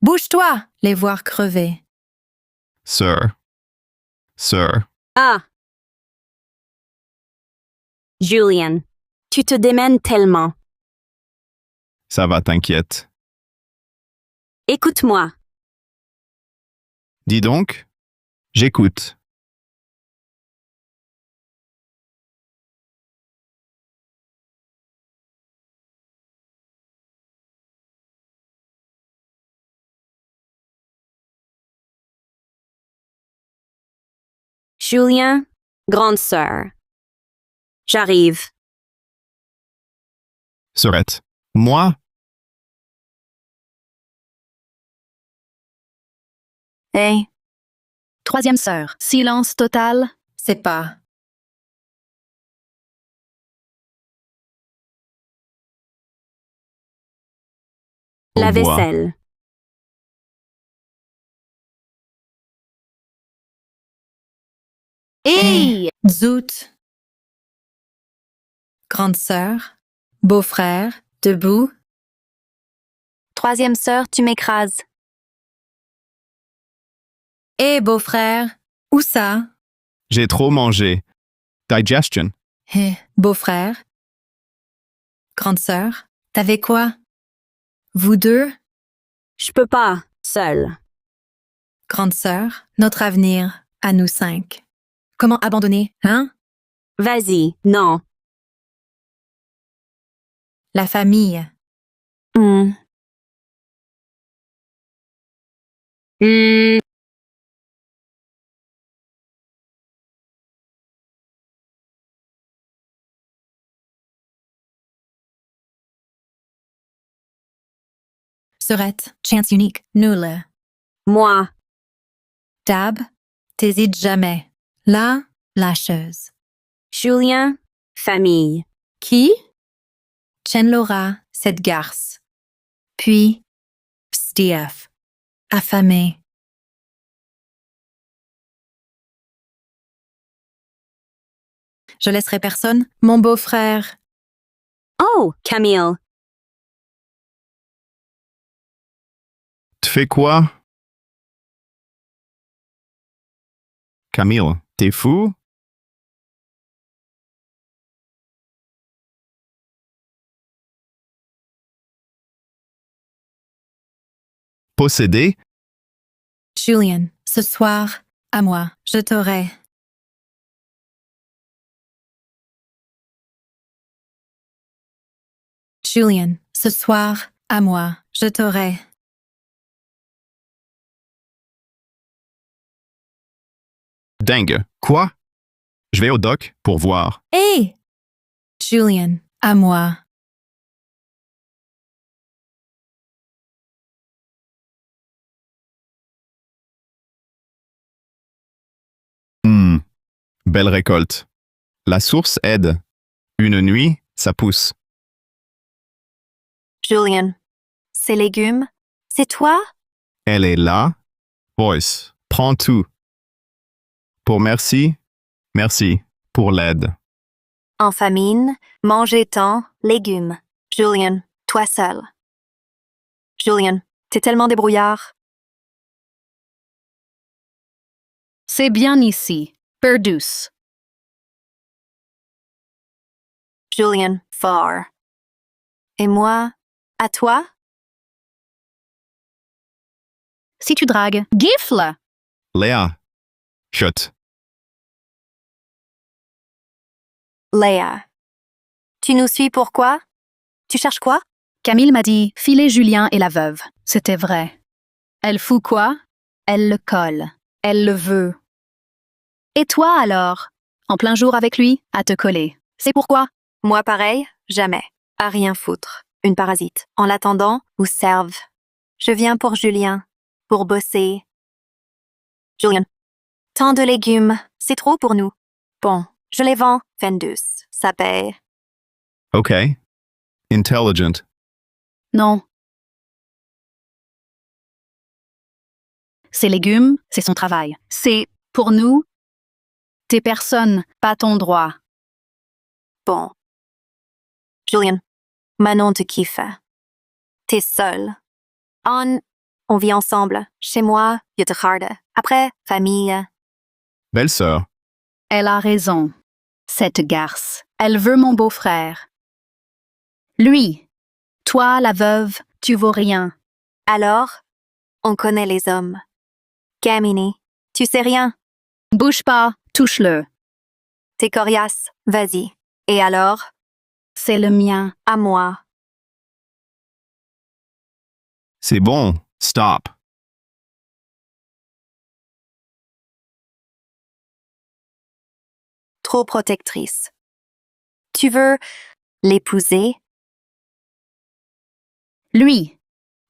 bouge-toi, les voir crever. Sir. Sir. Ah! Julian, tu te démènes tellement. Ça va, t'inquiète. Écoute-moi. Dis donc. J'écoute. Julien, grande sœur. J'arrive. Sœurette. Moi? Hey. Troisième sœur. Silence total. C'est pas. La Au bois. vaisselle. Hey! Zout. Grande sœur. Beau-frère. Debout. Troisième sœur, tu m'écrases. Hé, beau-frère. Où ça? J'ai trop mangé. Digestion. Hé, beau-frère. Grande sœur. T'avais quoi? Vous deux? Je peux pas, seule. Grande sœur. Notre avenir, à nous 5. Comment abandonner, hein? Vas-y, non. La famille. Sœurette, chance unique, nulle. Moi. Dab, t'hésites jamais. Là, lâcheuse. Julien, famille. Qui? Chen Laura, cette garce. Puis, Steve, affamé. Je laisserai personne, mon beau-frère. Oh, Camille. Tu fais quoi? Camille, t'es fou? Possédé? Julian, ce soir, à moi, je t'aurai. Julian, ce soir, à moi, je t'aurai. Dingue. Quoi? Je vais au doc pour voir. Hé! Julian, à moi. Belle récolte. La source aide. Une nuit, ça pousse. Julian, ces légumes, c'est toi? Elle est là. Voice, prends tout. Pour merci, merci. Pour l'aide. En famine, manger tant, légumes. Julian, toi seul. Julian, t'es tellement débrouillard. C'est bien ici. Perdus. Julien, fort. Et moi, à toi? Si tu dragues, gifle. Léa. Chut. Léa. Tu nous suis pourquoi? Tu cherches quoi? Camille m'a dit filer Julien et la veuve. C'était vrai. Elle fout quoi? Elle le colle. Elle le veut. Et toi alors? En plein jour avec lui, à te coller. C'est pourquoi? Moi pareil, jamais. À rien foutre. Une parasite. En l'attendant, ou serve. Je viens pour Julien. Pour bosser. Julien. Tant de légumes, c'est trop pour nous. Bon, je les vends. 22. Ça paye. OK. Intelligent. Non. Ces légumes, c'est son travail. C'est, pour nous, tes personnes, pas ton droit. Bon. Julien. Manon te kiffe. T'es seule. On vit ensemble. Chez moi, je te garde. Après, famille. Belle-sœur. Elle a raison. Cette garce. Elle veut mon beau-frère. Lui. Toi, la veuve, tu vaux rien. Alors, on connaît les hommes. Camini, tu sais rien. Bouge pas, touche-le. T'es coriace, vas-y. Et alors? C'est le mien. À moi. C'est bon. Stop. Trop protectrice. Tu veux l'épouser? Lui.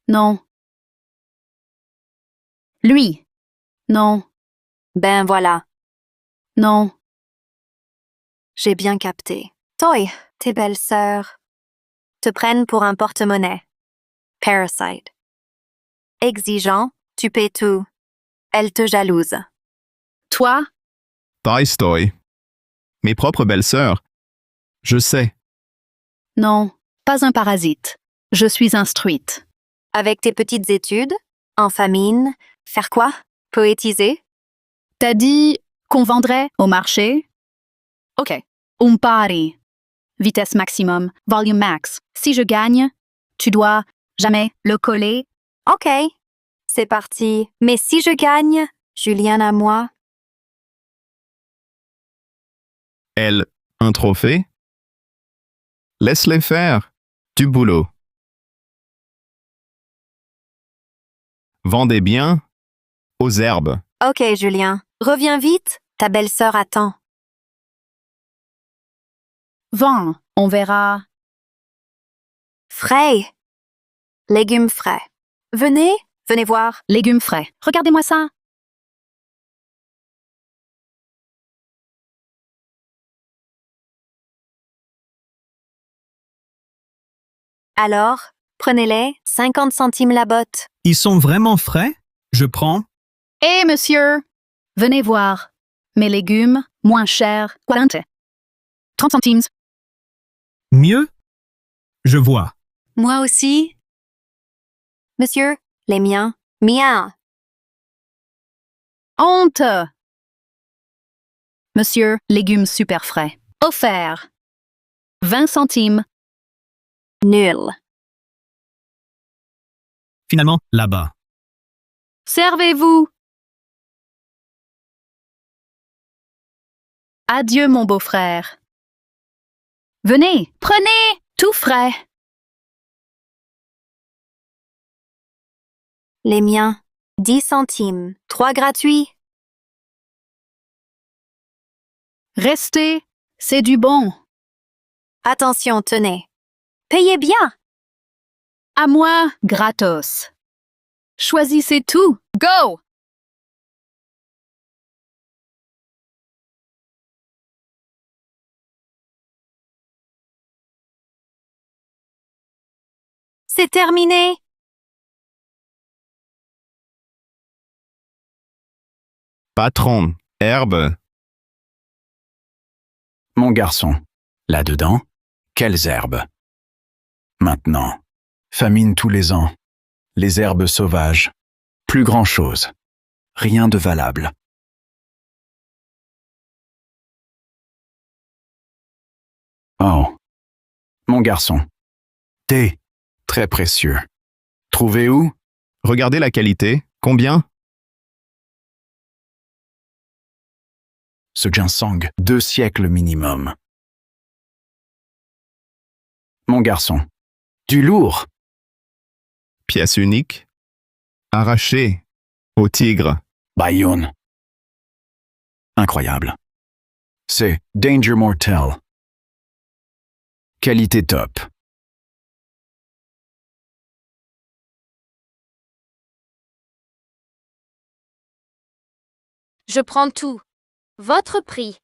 Non. Lui. Non. Ben voilà. Non. J'ai bien capté. Toi, tes belles sœurs te prennent pour un porte-monnaie. Parasite. Exigeant, tu paies tout. Elle te jalouse. Toi? Tolstoy. Mes propres belles-sœurs. Je sais. Non, pas un parasite. Je suis instruite. Avec tes petites études, en famine, faire quoi? Poétiser? T'as dit qu'on vendrait au marché? OK. Un pari. Vitesse maximum, volume max. Si je gagne, tu dois jamais le coller. OK. C'est parti. Mais si je gagne, Julien à moi. Elle, un trophée? Laisse-les faire. Du boulot. Vendez bien aux herbes. OK, Julien. Reviens vite. Ta belle-sœur attend. Vends, on verra. Frais. Légumes frais. Venez voir. Légumes frais. Regardez-moi ça. Alors, prenez-les, 50 centimes la botte. Ils sont vraiment frais? Je prends. Eh, monsieur! Venez voir. Mes légumes, moins chers, 40. 30 centimes. Mieux? Je vois. Moi aussi. Monsieur, les miens. Miens. Honte! Monsieur, légumes super frais. Offert. 20 centimes. Nul. Finalement, là-bas. Servez-vous! Adieu, mon beau-frère. Venez, prenez, tout frais. Les miens. 10 centimes. 3 gratuits. Restez, c'est du bon. Attention, tenez. Payez bien. À moi, gratos. Choisissez tout. Go! C'est terminé. Patron, herbe. Mon garçon, là-dedans, quelles herbes? Maintenant, famine tous les ans, les herbes sauvages, plus grand-chose, rien de valable. Oh. Mon garçon. Thé. Très précieux. Trouvé où? Regardez la qualité. Combien? Ce ginseng. 2 siècles minimum. Mon garçon. Du lourd. Pièce unique. Arraché. Au tigre. Bayonne. Incroyable. C'est Danger Mortel. Qualité top. Je prends tout. Votre prix.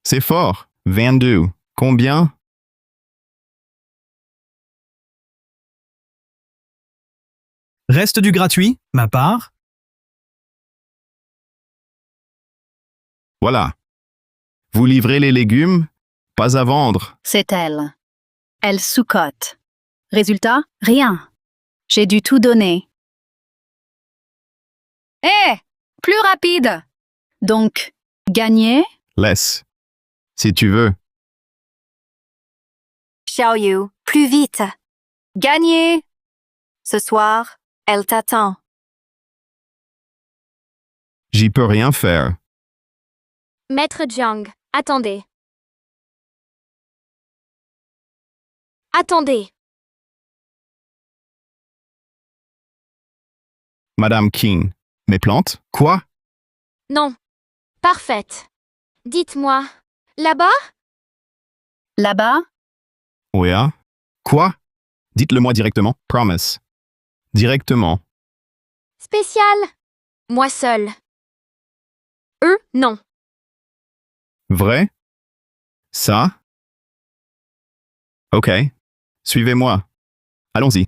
C'est fort. 22. Combien? Reste du gratuit, ma part. Voilà. Vous livrez les légumes? Pas à vendre. C'est elle. Elle sous-cote. Résultat, rien. J'ai dû tout donner. Hé! Plus rapide! Donc, gagner? Laisse. Si tu veux. Xiaoyu, plus vite. Gagner! Ce soir, elle t'attend. J'y peux rien faire. Maître Jiang, attendez. Attendez. Madame King. Mes plantes? Quoi? Non. Parfaite. Dites-moi. Là-bas? Là-bas? Oui, hein? Quoi? Dites-le-moi directement. Promise. Directement. Spécial. Moi seul. Eux, non. Vrai? Ça? Ok. Suivez-moi. Allons-y.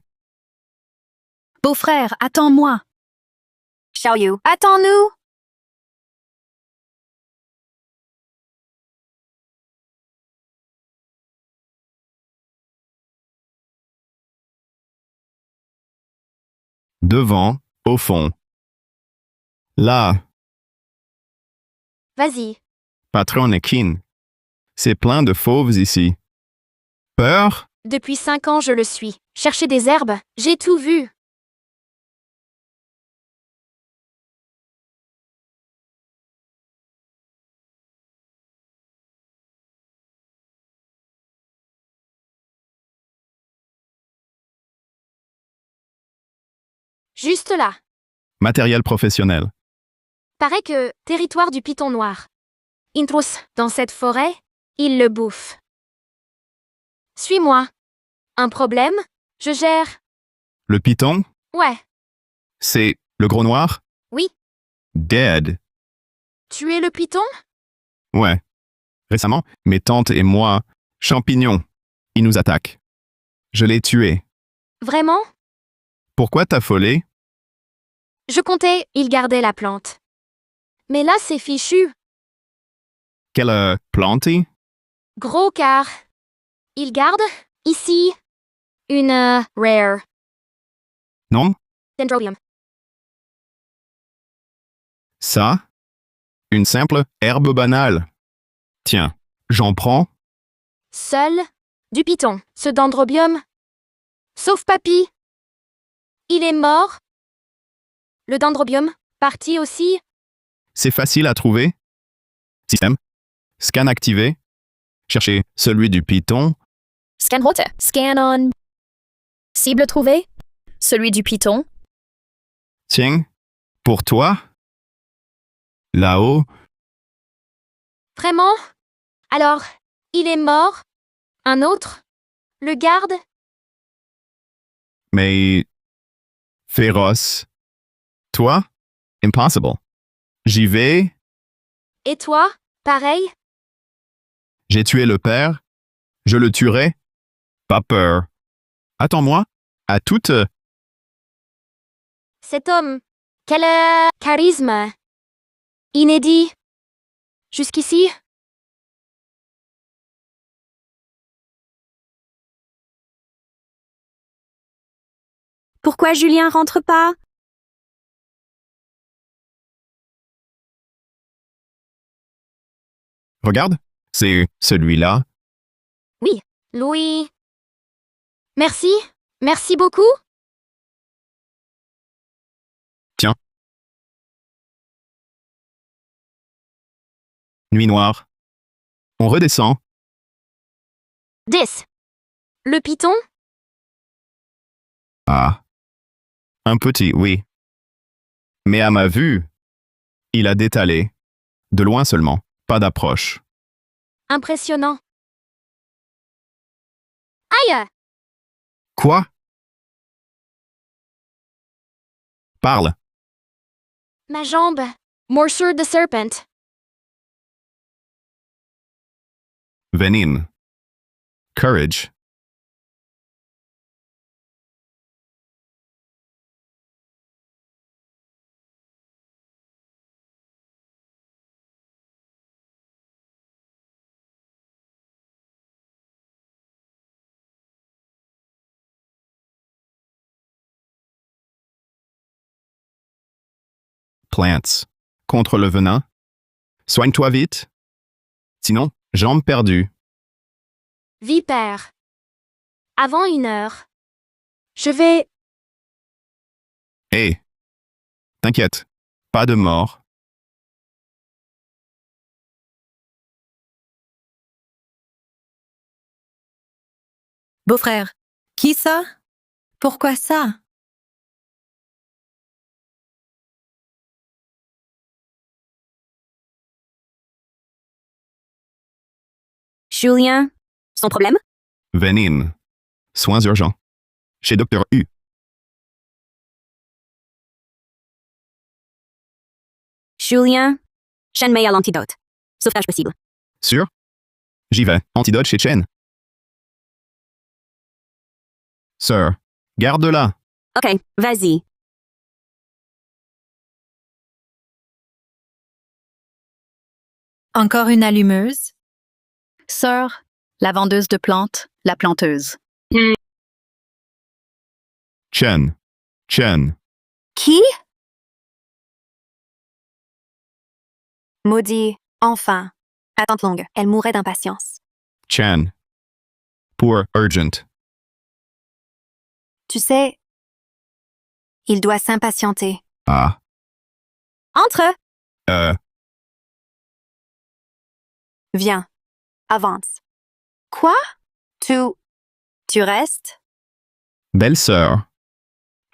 Beau-frère, attends-moi. Xiaoyu, attends-nous. Devant, au fond. Là, Vas-y. patron King. C'est plein de fauves ici. Peur? Depuis 5 ans, je le suis. Chercher des herbes, j'ai tout vu. Juste là. Matériel professionnel. Paraît que, territoire du python noir. Intrus, dans cette forêt, il le bouffe. Suis-moi. Un problème? Je gère. Le python? Ouais. C'est le gros noir? Oui. Dead. Tuer le python? Ouais. Récemment, mes tantes et moi, champignons. Ils nous attaquent. Je l'ai tué. Vraiment? Pourquoi t'affoler? Je comptais, il gardait la plante. Mais là, c'est fichu. Quelle plante? Gros car. Il garde, ici, une rare. Non? Dendrobium. Ça? Une simple herbe banale. Tiens, j'en prends. Seul, du python, ce dendrobium. Sauf papy. Il est mort. Le dendrobium, parti aussi. C'est facile à trouver. Système. Scan activé. Cherchez celui du python. Scan route. Scan on. Cible trouvée. Celui du python. Tiens, pour toi. Là-haut. Vraiment? Alors, il est mort? Un autre? Le garde? Mais féroce. Toi? Impossible. J'y vais. Et toi? Pareil? J'ai tué le père. Je le tuerai. Pas peur. Attends-moi. À toute. Cet homme, quel charisme! Inédit. Jusqu'ici? Pourquoi Julien rentre pas? Regarde, c'est celui-là. Oui, Louis. Merci. Merci beaucoup. Tiens. Nuit noire. On redescend. 10. Le python? Ah. Un petit, oui. Mais à ma vue, il a détalé. De loin seulement, pas d'approche. Impressionnant. Aïe! Quoi? Parle. Ma jambe. Morsure de serpent. Venin. Courage. Plants. Contre le venin. Soigne-toi vite. Sinon, jambes perdues. Vipère. Avant 1 heure. Je vais... Hé. T'inquiète. Pas de mort. Beau-frère. Qui ça? Pourquoi ça? Julien, son problème? Venin. Soins urgents. Chez Dr. U. Julien, Chen Mei à l'antidote. Sauvetage possible. Sûr? J'y vais. Antidote chez Chen. Sir. Garde-la. Ok, vas-y. Encore une allumeuse? Sœur, la vendeuse de plantes, la planteuse. Chen. Chen. Qui? Maudit, enfin. Attente longue, elle mourait d'impatience. Chen. Pour urgent. Tu sais, il doit s'impatienter. Ah. Entre! Euh. Viens. Avance. Quoi? Tu restes? Belle-sœur.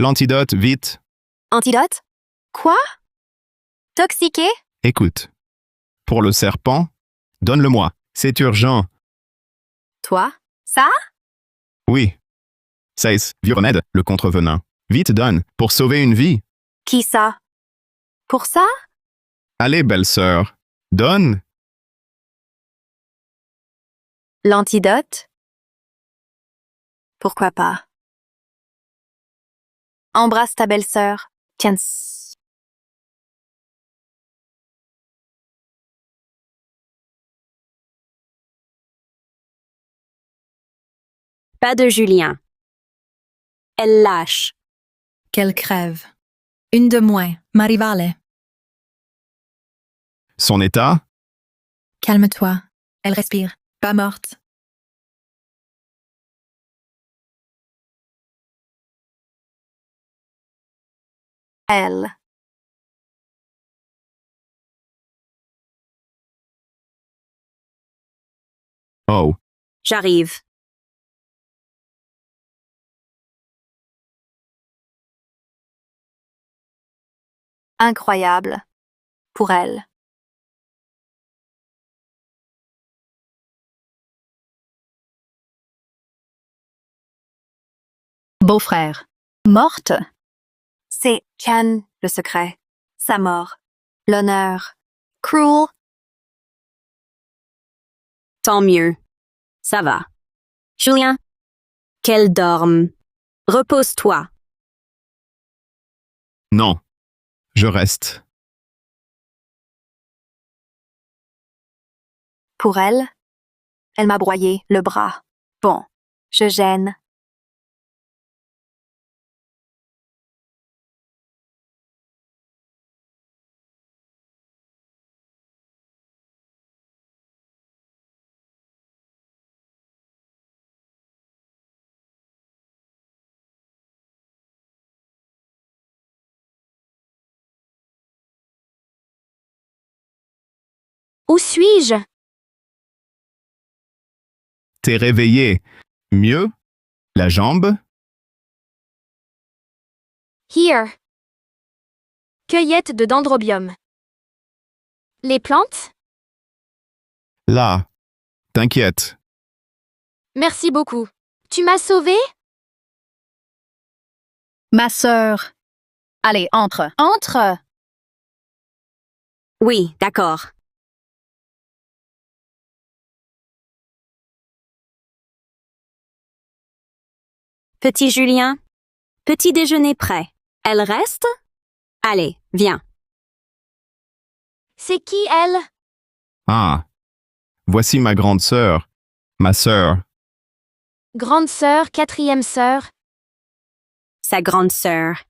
L'antidote, vite. Antidote? Quoi? Toxiqué? Écoute. Pour le serpent, donne-le-moi. C'est urgent. Toi? Ça? Oui. 16. Vieux remède, le contre-venin. Vite, donne, pour sauver une vie. Qui ça? Pour ça? Allez, belle-sœur. Donne. L'antidote? Pourquoi pas? Embrasse ta belle-sœur. Tiens. Pas de Julien. Elle lâche. Qu'elle crève. Une de moins, ma rivale. Son état? Calme-toi. Elle respire. Pas morte. Elle. Oh. J'arrive. Incroyable. Pour elle. Beau-frère. Morte? C'est Chan, le secret. Sa mort. L'honneur. Cruel. Tant mieux. Ça va. Julien, qu'elle dorme. Repose-toi. Non. Je reste. Pour elle, elle m'a broyé le bras. Bon, je gêne. Où suis-je? T'es réveillé. Mieux? La jambe? Here. Cueillette de dendrobium. Les plantes? Là. T'inquiète. Merci beaucoup. Tu m'as sauvé? Ma sœur. Allez, entre. Entre. Oui, d'accord. Petit Julien, petit déjeuner prêt. Elle reste? Allez, viens. C'est qui elle? Ah. Voici ma grande sœur. Ma sœur. Grande sœur, quatrième sœur. Sa grande sœur.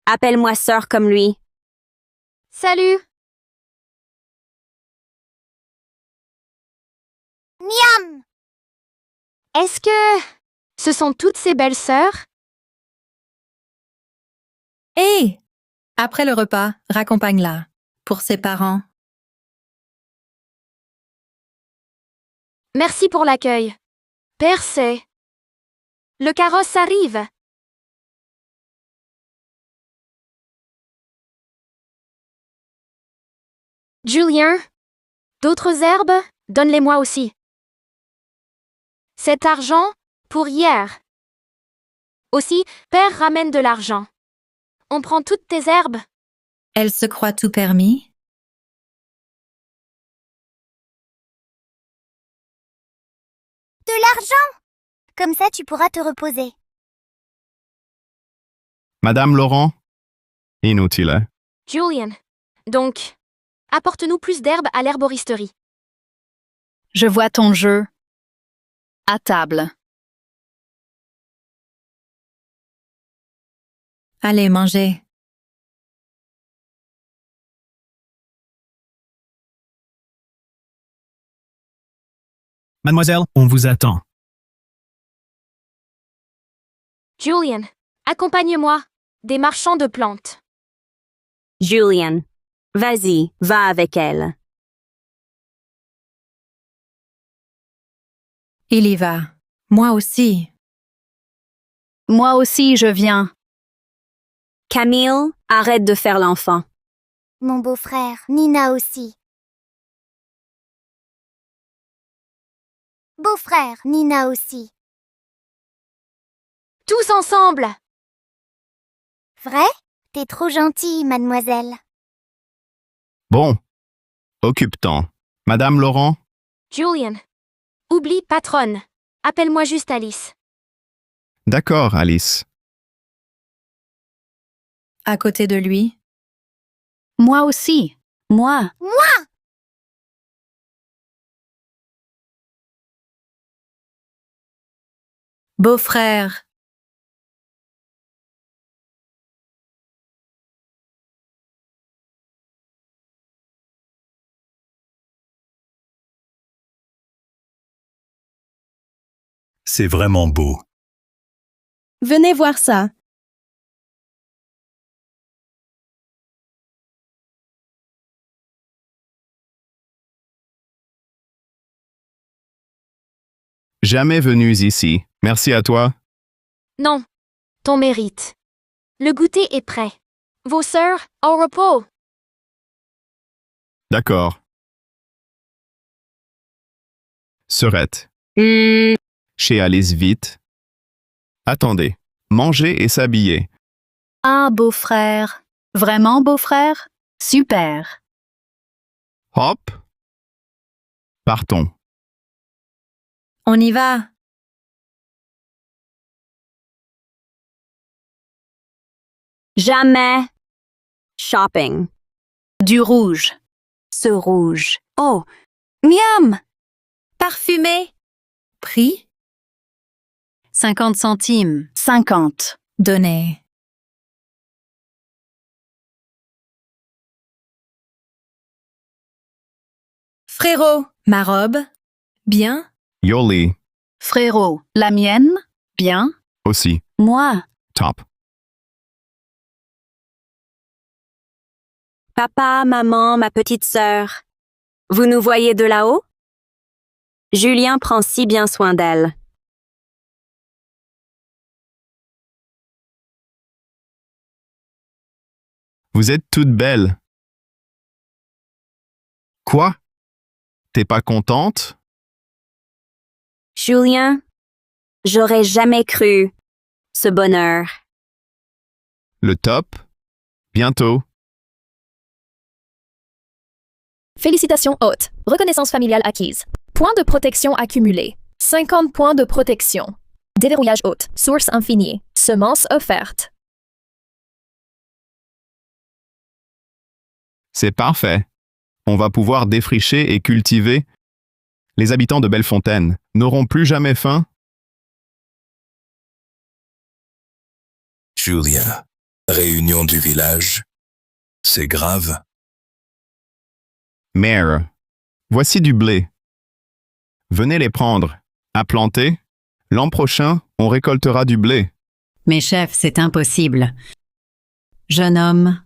Appelle-moi sœur comme lui. Salut. Miam. Est-ce que ce sont toutes ces belles sœurs? Hé! Après le repas, raccompagne-la. Pour ses parents. Merci pour l'accueil. Percé. Le carrosse arrive. Julien, d'autres herbes, donne-les-moi aussi. Cet argent, pour hier. Aussi, père ramène de l'argent. On prend toutes tes herbes. Elle se croit tout permis. De l'argent! Comme ça, tu pourras te reposer. Madame Laurent? Inutile, hein? Julien, donc, apporte-nous plus d'herbes à l'herboristerie. Je vois ton jeu. À table. Allez, mangez. Mademoiselle, on vous attend. Julien, accompagne-moi. Des marchands de plantes. Julien, vas-y, va avec elle. Il y va. Moi aussi. Moi aussi, je viens. Camille, arrête de faire l'enfant. Mon beau-frère, Nina aussi. Beau-frère, Nina aussi. Tous ensemble! Vrai? T'es trop gentille, mademoiselle. Bon. Occupe-t'en. Madame Laurent? Julien, oublie patronne. Appelle-moi juste Alice. D'accord, Alice. À côté de lui. Moi aussi. Moi. Moi! Beau-frère. C'est vraiment beau. Venez voir ça. Jamais venus ici. Merci à toi. Non, ton mérite. Le goûter est prêt. Vos sœurs, au repos. D'accord. Sœurette. Chez Alice vite. Attendez. Manger et s'habiller. Ah, beau-frère. Vraiment, beau-frère? Super. Hop. Partons. On y va. Jamais. Shopping. Du rouge. Ce rouge. Oh, miam! Parfumé. Prix? 50 centimes. 50. Donné. Frérot, ma robe. Bien? Yoli. Frérot. La mienne? Bien? Aussi. Moi. Top. Papa, maman, ma petite sœur. Vous nous voyez de là-haut? Julien prend si bien soin d'elle. Vous êtes toute belle. Quoi? T'es pas contente? Julien, j'aurais jamais cru ce bonheur. Le top? Bientôt. Félicitations haute. Reconnaissance familiale acquise. Points de protection accumulés. 50 points de protection. Déverrouillage haute. Source infinie. Semences offertes. C'est parfait. On va pouvoir défricher et cultiver. Les habitants de Bellefontaine n'auront plus jamais faim. Julien, réunion du village. C'est grave. Mère, voici du blé. Venez les prendre. À planter. L'an prochain, on récoltera du blé. Mais chef, c'est impossible. Jeune homme,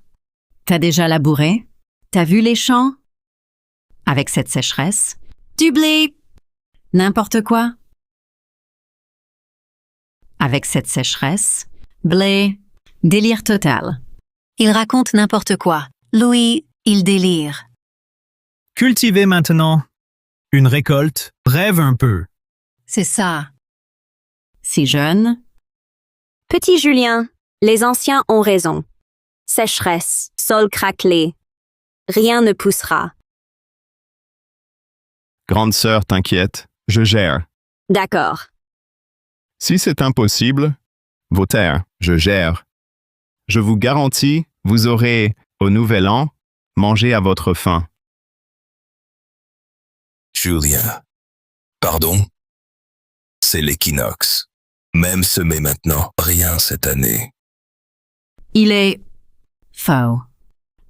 t'as déjà labouré? T'as vu les champs? Avec cette sécheresse? Du blé! N'importe quoi. Avec cette sécheresse? Blé, délire total. Il raconte n'importe quoi. Louis, il délire. Cultivez maintenant. Une récolte. Rêve un peu. C'est ça. Si jeune? Petit Julien, les anciens ont raison. Sécheresse, sol craquelé. Rien ne poussera. Grande sœur, t'inquiète, je gère. D'accord. Si c'est impossible, vos terres, je gère. Je vous garantis, vous aurez, au nouvel an, mangé à votre faim. Julien. Pardon? C'est l'équinoxe. Même semé maintenant, rien cette année. Il est faux.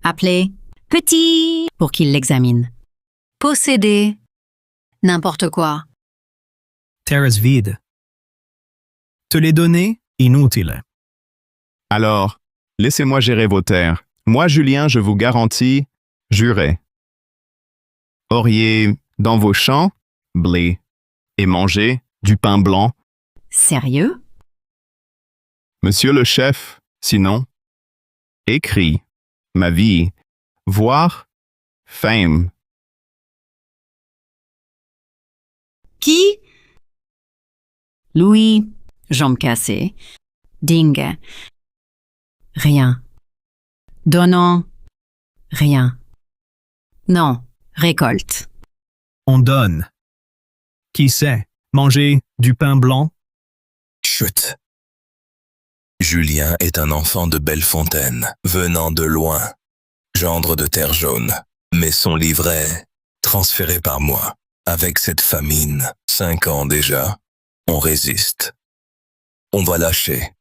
Appelé petit pour qu'il l'examine. Posséder n'importe quoi. Terrasse vide. Te les donner, inutile. Alors, laissez-moi gérer vos terres. Moi, Julien, je vous garantis, jurez. Auriez, dans vos champs, blé, et mangé du pain blanc. Sérieux? Monsieur le chef, sinon, écrit, ma vie, voire, fame. Qui? Louis, jambes cassées. Ding. Rien. Donnant. Rien. Non, récolte. On donne. Qui sait? Manger du pain blanc? Chut. Julien est un enfant de Bellefontaine, venant de loin, gendre de terre jaune, mais son livret, transféré par moi. Avec cette famine, 5 ans déjà, on résiste. On va lâcher.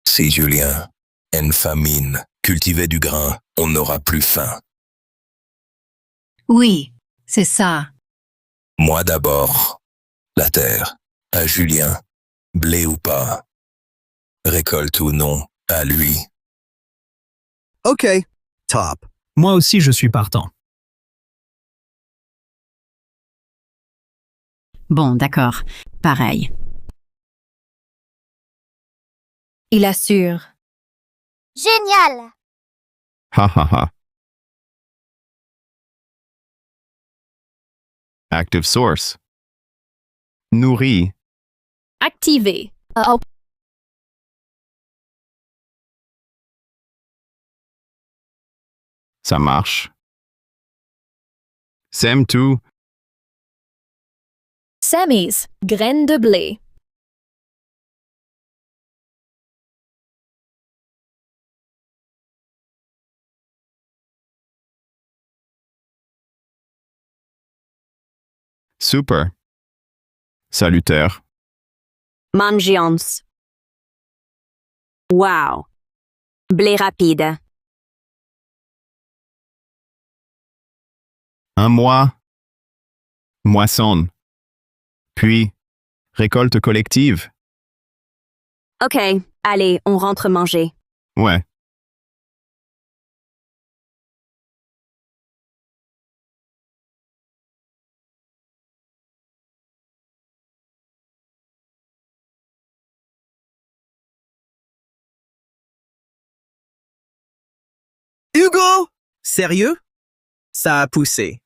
Si Julien, une famine, cultivait du grain, on n'aura plus faim. Oui, c'est ça. Moi d'abord. La terre, à Julien, blé ou pas. Récolte ou non, à lui. OK. Top. Moi aussi, je suis partant. Bon, d'accord. Pareil. Il assure. Génial! Ha ha ha. Active source. Nourri. Activé. Ça marche. Sème tout. Sammy's. Graines de blé. Super. Salutaire. Mangions. Wow. Blé rapide. Un mois. Moissonne. Puis, récolte collective. OK, allez, on rentre manger. Ouais. Hugo! Sérieux? Ça a poussé.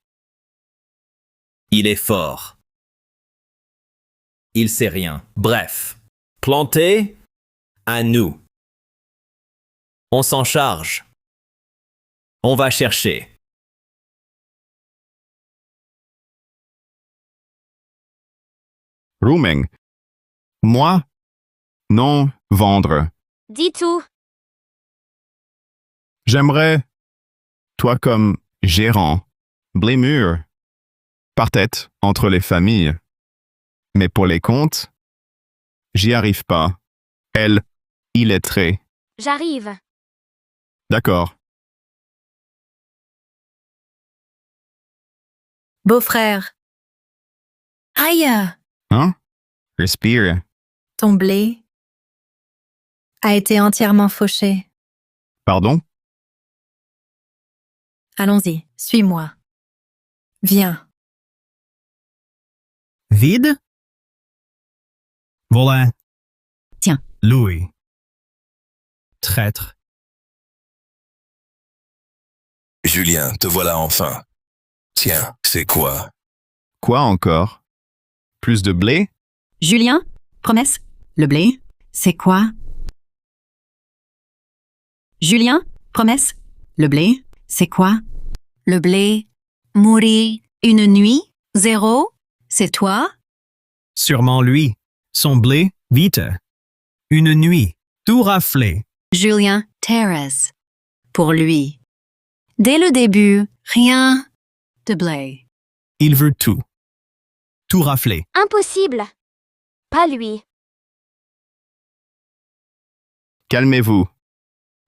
Il est fort. Il sait rien. Bref, planté, à nous. On s'en charge. On va chercher. Rooming. Moi? Non, vendre. Dis tout. J'aimerais, toi comme gérant, blé mûr, par tête entre les familles. Mais pour les comptes, j'y arrive pas. Elle, illettrée. J'arrive. D'accord. Beau-frère. Aïe! Hein? Respire. Ton blé a été entièrement fauché. Pardon? Allons-y, suis-moi. Viens. Vide? Voilà. Tiens. Louis. Traître. Julien, te voilà enfin. Tiens, c'est quoi? Quoi encore? Plus de blé? Julien, promesse, le blé, c'est quoi? Julien, promesse, le blé, c'est quoi? Le blé, mourir, une nuit, 0, c'est toi? Sûrement lui. Son blé, vite. Une nuit, tout raflé. Julien, Thérèse, pour lui. Dès le début, rien de blé. Il veut tout. Tout raflé. Impossible. Pas lui. Calmez-vous.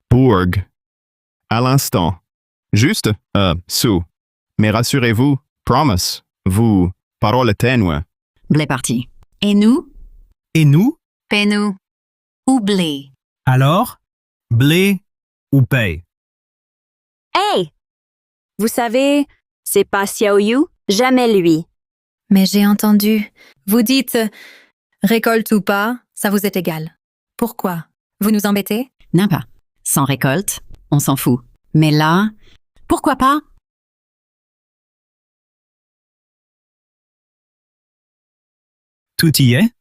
Bourg. À l'instant. Juste, sous. Mais rassurez-vous, promise, vous, parole ténue. Blé parti. Et nous? Et nous? Paie-nous. Ou blé. Alors? Blé ou paye? Hey! Vous savez, c'est pas Xiaoyu, jamais lui. Mais j'ai entendu. Vous dites récolte ou pas, ça vous est égal. Pourquoi? Vous nous embêtez? Non pas. Sans récolte, on s'en fout. Mais là, pourquoi pas? Tout y est?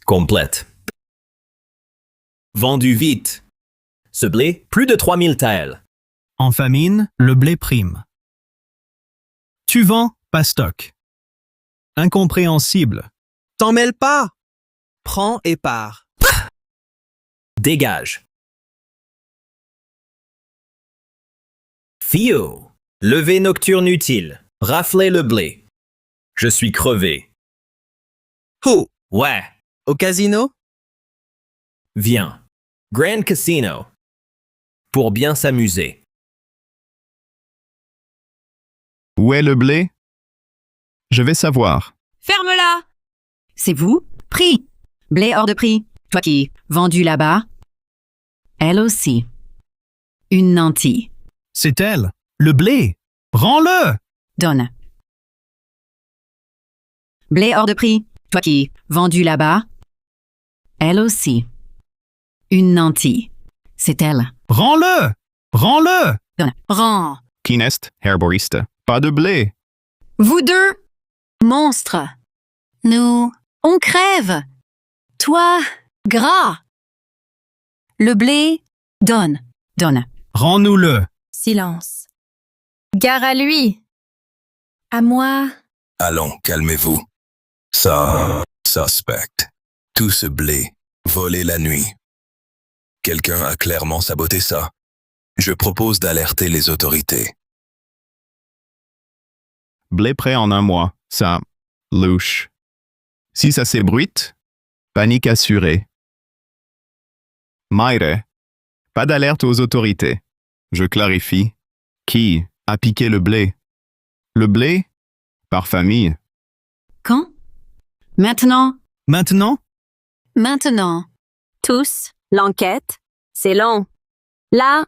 Complète. Vendu vite. Ce blé, plus de 3000 taels. En famine, le blé prime. Tu vends, pas stock. Incompréhensible. T'en mêles pas. Prends et pars. Dégage. Fio. Levé nocturne utile. Rafler le blé. Je suis crevé. Où? Ouais. Au casino? Viens. Grand Casino. Pour bien s'amuser. Où est le blé? Je vais savoir. Ferme-la! C'est vous? Prix! Blé hors de prix. Toi qui, vendu là-bas. Elle aussi. Une nantie. C'est elle. Le blé. Rends-le! Donne. Blé hors de prix. Toi qui, vendu là-bas. Elle aussi. Une nantie. C'est elle. Rends-le! Rends-le! Donne. Rends. Kinest, herboriste. Pas de blé. Vous deux, monstres. Nous, on crève. Toi, gras. Le blé, donne. Donne. Rends-nous-le. Silence. Gare à lui. À moi. Allons, calmez-vous. Ça, suspect. Tout ce blé, volé la nuit. Quelqu'un a clairement saboté ça. Je propose d'alerter les autorités. Blé prêt en 1 mois. Ça, louche. Si ça s'ébruite, panique assurée. Maire, pas d'alerte aux autorités. Je clarifie. Qui a piqué le blé? Le blé? Par famille. Quand? Maintenant? Maintenant? Maintenant. Tous, l'enquête, c'est long. Là,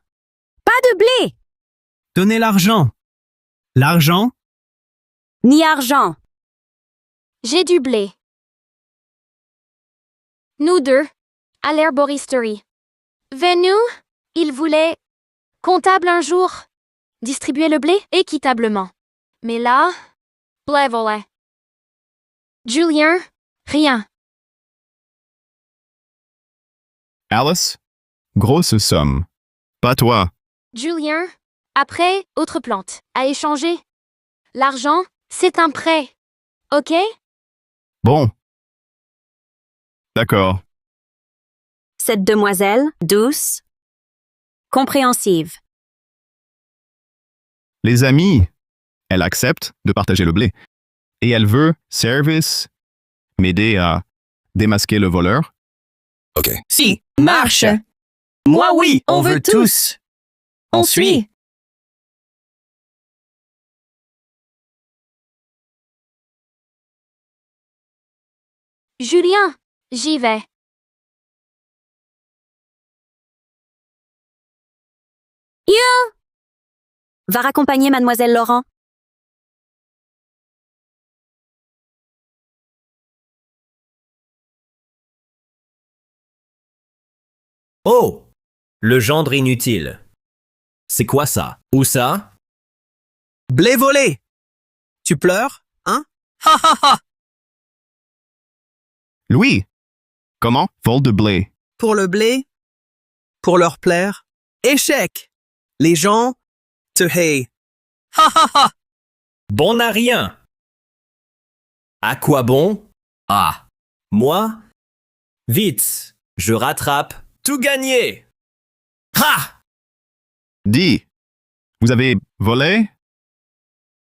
pas de blé, Donnez l'argent. L'argent? ni argent. J'ai du blé. Nous deux, à l'herboristerie. Venu, il voulait, comptable un jour, distribuer le blé équitablement. Mais là, blé volé. Julien, rien. Alice, grosse somme. Pas toi. Julien, après, autre plante, à échanger. L'argent, c'est un prêt. OK? Bon. D'accord. Cette demoiselle, douce, compréhensive. Les amis, elle accepte de partager le blé. Et elle veut service, m'aider à démasquer le voleur. Ok. Si, marche. Moi oui, on veut tous. On suit. Julien, j'y vais. Yo! Va raccompagner mademoiselle Laurent. Oh! Le gendre inutile. C'est quoi ça? Où ça? Blé volé. Tu pleures, hein? Ha ha ha! Louis, comment? Vol de blé. Pour le blé, pour leur plaire, échec. Les gens te haïssent. Ha ha ha! Bon à rien. À quoi bon? Ah. Moi? Vite, je rattrape. Tout gagné! Ha! Dis, vous avez volé?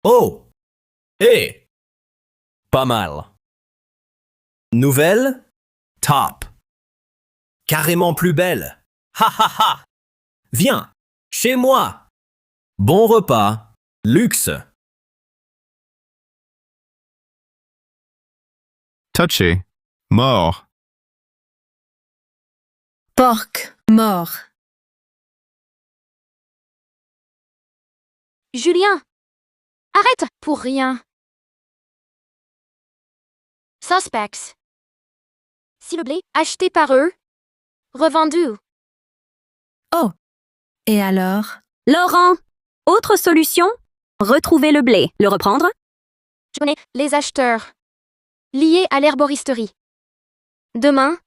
Oh! Eh! Pas mal. Nouvelle? Top. Carrément plus belle. Ha ha ha! Viens, chez moi. Bon repas. Luxe. Touché. Mort. Porc, mort. Julien, arrête pour rien. Suspects. Si le blé acheté par eux, revendu. Oh. Et alors? Laurent, autre solution? Retrouver le blé, le reprendre? Je connais les acheteurs. Liés à l'herboristerie. Demain,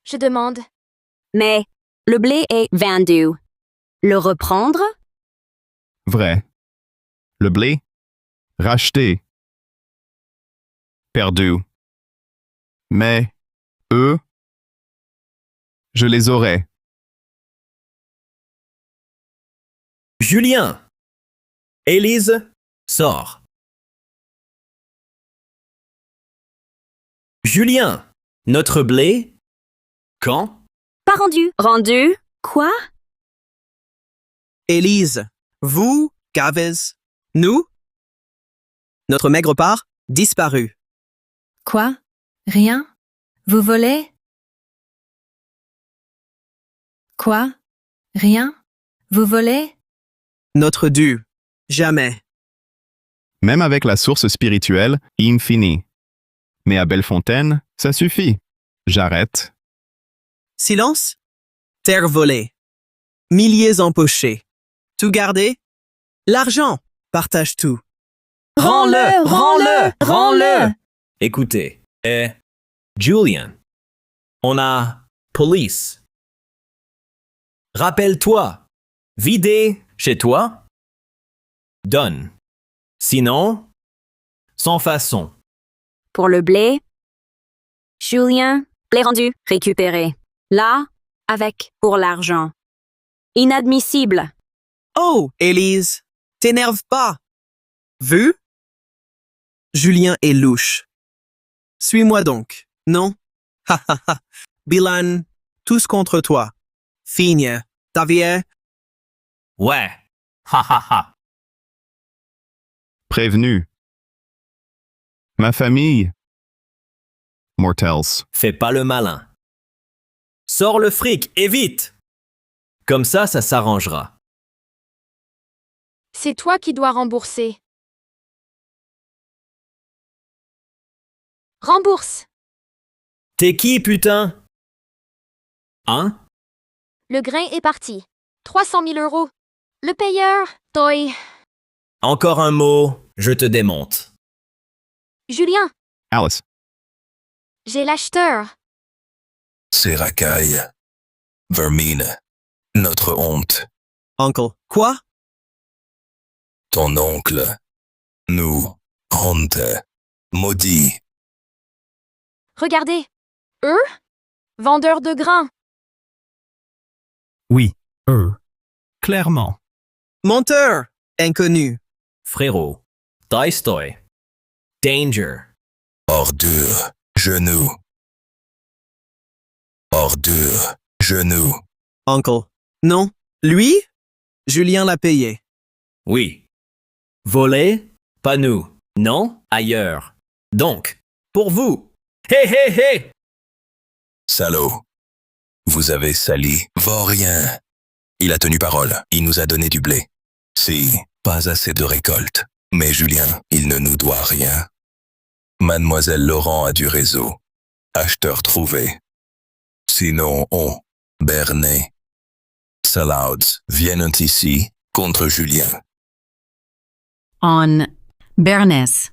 je demande. Mais le blé est vendu. Le reprendre? Vrai. Le blé? Racheté. Perdu. Mais, eux, je les aurai. Julien. Élise, sors. Julien, notre blé? Quand? Pas rendu. Rendu? Quoi? Élise, vous, Gavez, nous? Notre maigre part, disparu. Quoi? Rien? Vous volez? Quoi? Rien? Vous volez? Notre dû. Jamais. Même avec la source spirituelle, infinie. Mais à Bellefontaine, ça suffit. J'arrête. Silence? Terre volée. Milliers empochés. Tout gardé? L'argent. Partage tout. Rends-le, rends-le, rends-le. Écoutez, Julian, on a police. Rappelle-toi, vider chez toi, donne. Sinon, sans façon. Pour le blé? Julien, blé rendu, récupéré. Là, avec pour l'argent. Inadmissible. Oh, Élise, t'énerve pas. Vu? Julien est louche. Suis-moi donc, non? Ha ha ha. Bilan, tous contre toi. Figne, Tavier. Ouais, ha ha ha. Prévenu. Ma famille. Mortels. Fais pas le malin. Sors le fric et vite. Comme ça s'arrangera. C'est toi qui dois rembourser. Rembourse. T'es qui, putain? Hein? Le grain est parti. 300 000 euros. Le payeur, toi. Encore un mot, je te démonte. Julien, Alice. j'ai l'acheteur. Ces racailles. Vermine. Notre honte. Uncle. Quoi? Ton oncle. Nous. Honte. Maudit. Regardez. Eux? Vendeurs de grains. Oui, eux. Clairement. Menteur. Inconnu. Frérot. Tolstoy. Danger. Ordure. Genou. Ordure. Genou. Uncle. Non. Lui? Julien l'a payé. Oui. Voler? Pas nous. Non? Ailleurs. Donc, pour vous. Hé hé hé! Salaud. Vous avez sali Vaurien. Il a tenu parole. Il nous a donné du blé. Si, pas assez de récolte. Mais Julien, il ne nous doit rien. Mademoiselle Laurent a du réseau. Acheteur trouvé. Sinon, on, Bernet, Salouds viennent ici contre Julien. On Bernès.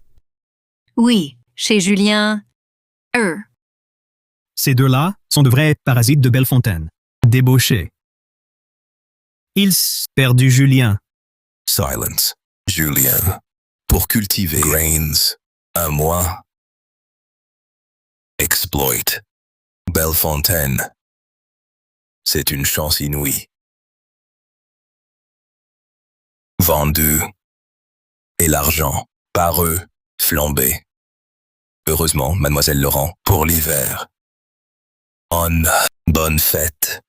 Oui, chez Julien. Eux. Ces deux-là sont de vrais parasites de Bellefontaine. Débauchés. Ils perdu Julien. Silence. Julien. Pour cultiver grains. Un mois. Exploit. Bellefontaine. C'est une chance inouïe. Vendu. Et l'argent, par eux, flambé. Heureusement, mademoiselle Laurent, pour l'hiver. On, bonne fête.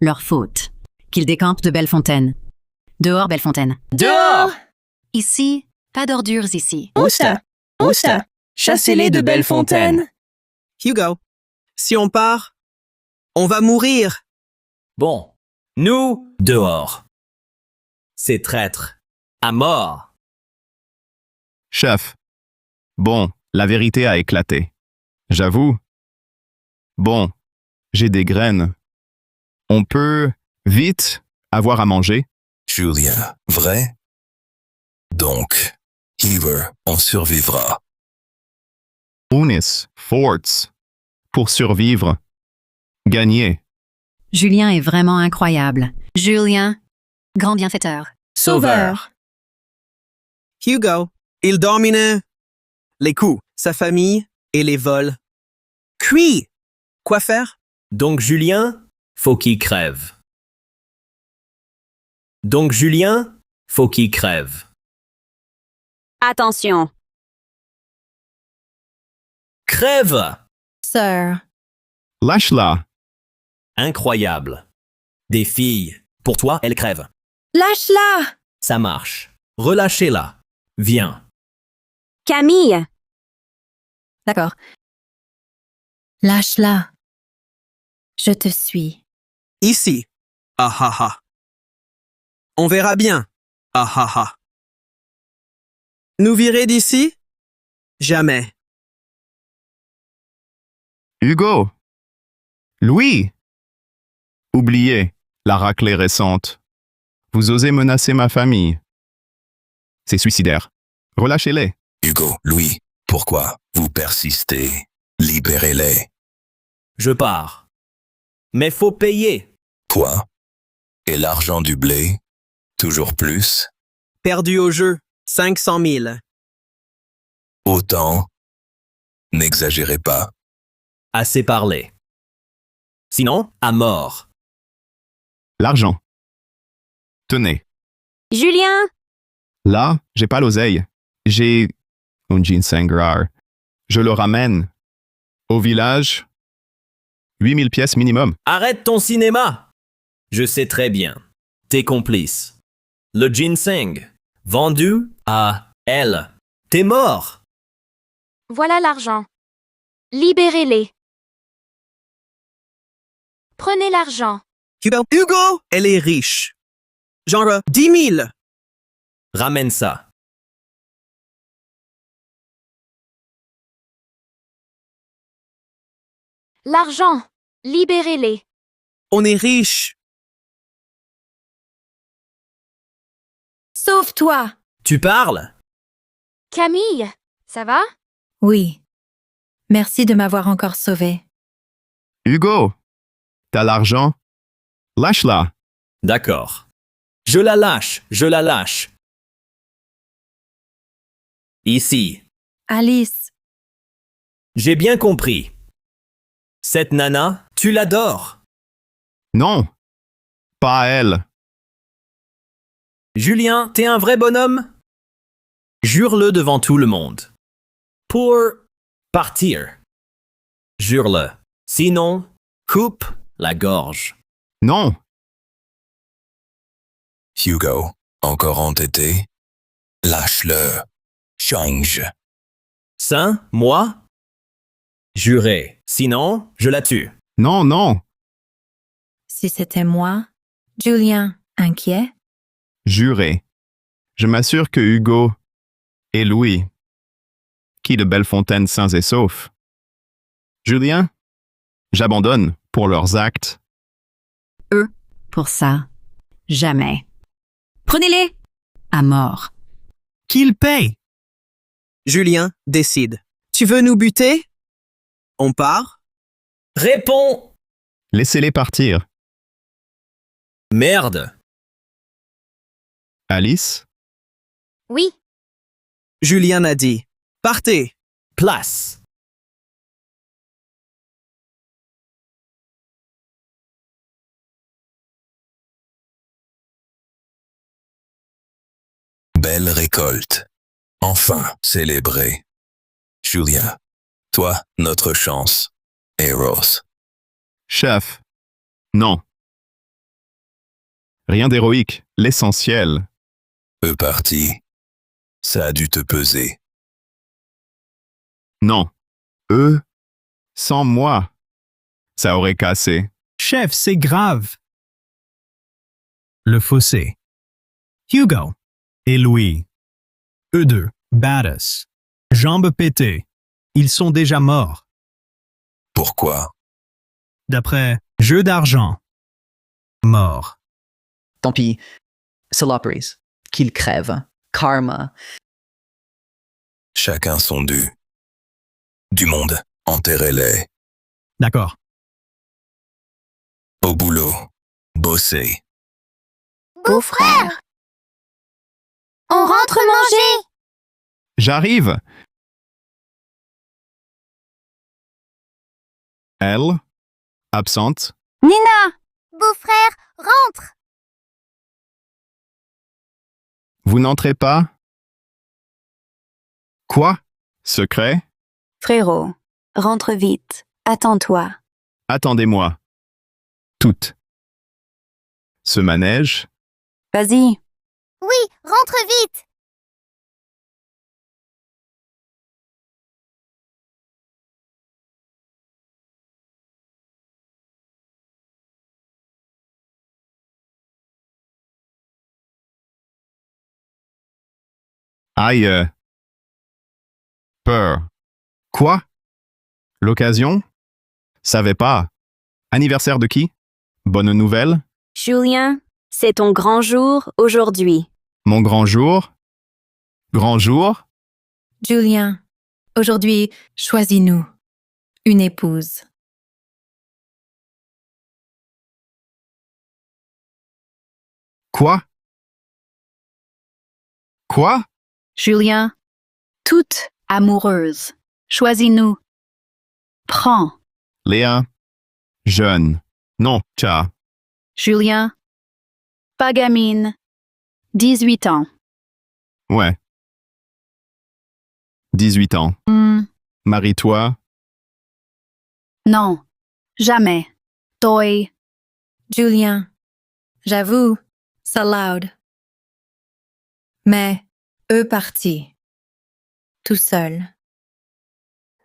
Leur faute. Qu'ils décampent de Bellefontaine. Dehors, Bellefontaine. Dehors! Ici, pas d'ordures ici. Où ça? Où ça? Chassez-les de Bellefontaine. Hugo. Si on part, on va mourir. Bon. Nous, dehors. Ces traîtres. À mort. Chef. Bon, la vérité a éclaté. J'avoue. Bon, j'ai des graines. On peut, vite, avoir à manger? Julien, vrai? Donc, Heaver, on survivra. Unis, forts. Pour survivre. Gagner. Julien est vraiment incroyable. Julien, grand bienfaiteur. Sauveur. Hugo. Il domine les coups, sa famille et les vols. Cuit. Quoi faire? Donc Julien, faut qu'il crève. Donc Julien, faut qu'il crève. Attention. Crève! Sir. Lâche-la. Incroyable. Des filles. Pour toi, elles crèvent. Lâche-la! Ça marche. Relâchez-la. Viens. Camille. D'accord. Lâche-la. Je te suis. Ici. Ah ah ah. On verra bien. Ah ah ah. Nous virer d'ici? Jamais. Hugo. Louis. Oubliez la raclée récente. Vous osez menacer ma famille. C'est suicidaire. Relâchez-les. Hugo, Louis, pourquoi vous persistez? Libérez-les. Je pars. Mais faut payer. Quoi? Et l'argent du blé? Toujours plus? Perdu au jeu. 500 000. Autant? N'exagérez pas. Assez parlé. Sinon, à mort. L'argent. Tenez. Julien. Là, j'ai pas l'oseille. J'ai un ginseng rare. Je le ramène. Au village, 8000 pièces minimum. Arrête ton cinéma! Je sais très bien. T'es complice. Le ginseng, vendu à elle. T'es mort! Voilà l'argent. Libérez-les. Prenez l'argent. Hugo, elle est riche. Genre 10 000. Ramène ça. L'argent. Libérez-les. On est riche. Sauve-toi! Tu parles? Camille, ça va? Oui. Merci de m'avoir encore sauvé. Hugo, t'as l'argent? Lâche-la. D'accord. Je la lâche, je la lâche. Ici. Alice, J'ai bien compris. Cette nana, tu l'adores. Non, pas à elle. Julien, t'es un vrai bonhomme? Jure-le devant tout le monde. Pour partir. Jure-le. Sinon, coupe la gorge. Non, Hugo, encore entêté? Lâche-le. Change. Ça, moi? Juré. Sinon, je la tue. non, non. si c'était moi, Julien, inquiet? Juré. Je m'assure que Hugo et Louis, qui de Bellefontaine sains et saufs. Julien, j'abandonne pour leurs actes. Eux, pour ça, jamais. Prenez-les! À mort. Qu'il paye. Julien décide. Tu veux nous buter? On part? Réponds! Laissez-les partir. Merde. Alice, Oui. Julien a dit. Partez! Place. Belle récolte. Enfin célébrée. Julien, toi, notre chance. Eros. chef. Non. Rien d'héroïque, l'essentiel. Eux partis. Ça a dû te peser. Non. Eux, sans moi, ça aurait cassé. Chef, c'est grave. Le fossé. Hugo et Louis. Eux deux, badass. Jambes pétées. Ils sont déjà morts. Pourquoi? D'après jeu d'argent. Mort. Tant pis. Saloperies. Qu'ils crèvent. Karma. Chacun son dû. Du monde, enterrez-les. D'accord. Au boulot. Bosser. Beau-frère! On rentre manger! J'arrive. Elle, absente. Nina! Beau-frère, rentre! Vous n'entrez pas? Quoi? Secret? Frérot, rentre vite. Attends-toi. Attendez-moi. Toutes. Ce manège? Vas-y. Oui, rentre vite! Aïe. Peur. Quoi? L'occasion? Savais pas. Anniversaire de qui? Bonne nouvelle? Julien, c'est ton grand jour aujourd'hui. Mon grand jour? Grand jour? Julien, aujourd'hui, choisis-nous une épouse. Quoi? Quoi? Julien, toute amoureuse. Choisis-nous. Prends. Léa? Jeune. Non, tcha. Julien, pas gamine. 18 ans. Ouais. 18 ans. Marie-toi? Non, jamais. Toi. Julien, j'avoue, c'est loud. Mais eux partis, tout seul,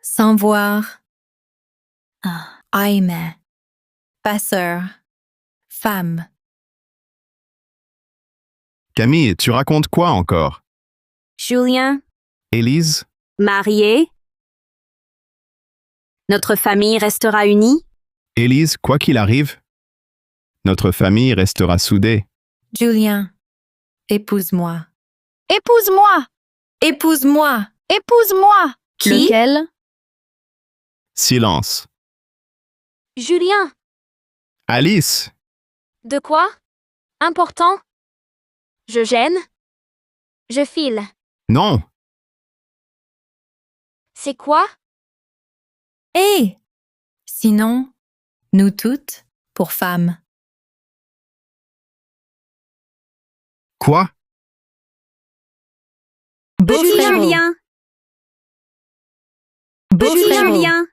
sans voir, aimer, passeur, femme. Camille, tu racontes quoi encore? Julien, Élise? marié. Notre famille restera unie. Élise, quoi qu'il arrive, Notre famille restera soudée. Julien, épouse-moi. Épouse-moi! Épouse-moi. Épouse-moi! Qui? Lequel? Silence. Julien, Alice! de quoi? Important? Je gêne? Je file. Non! C'est quoi? Hé! Sinon, nous toutes, pour femmes. Quoi? Petit Julien. Petit Beau-frérot. Julien.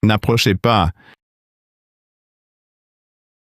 N'approchez pas.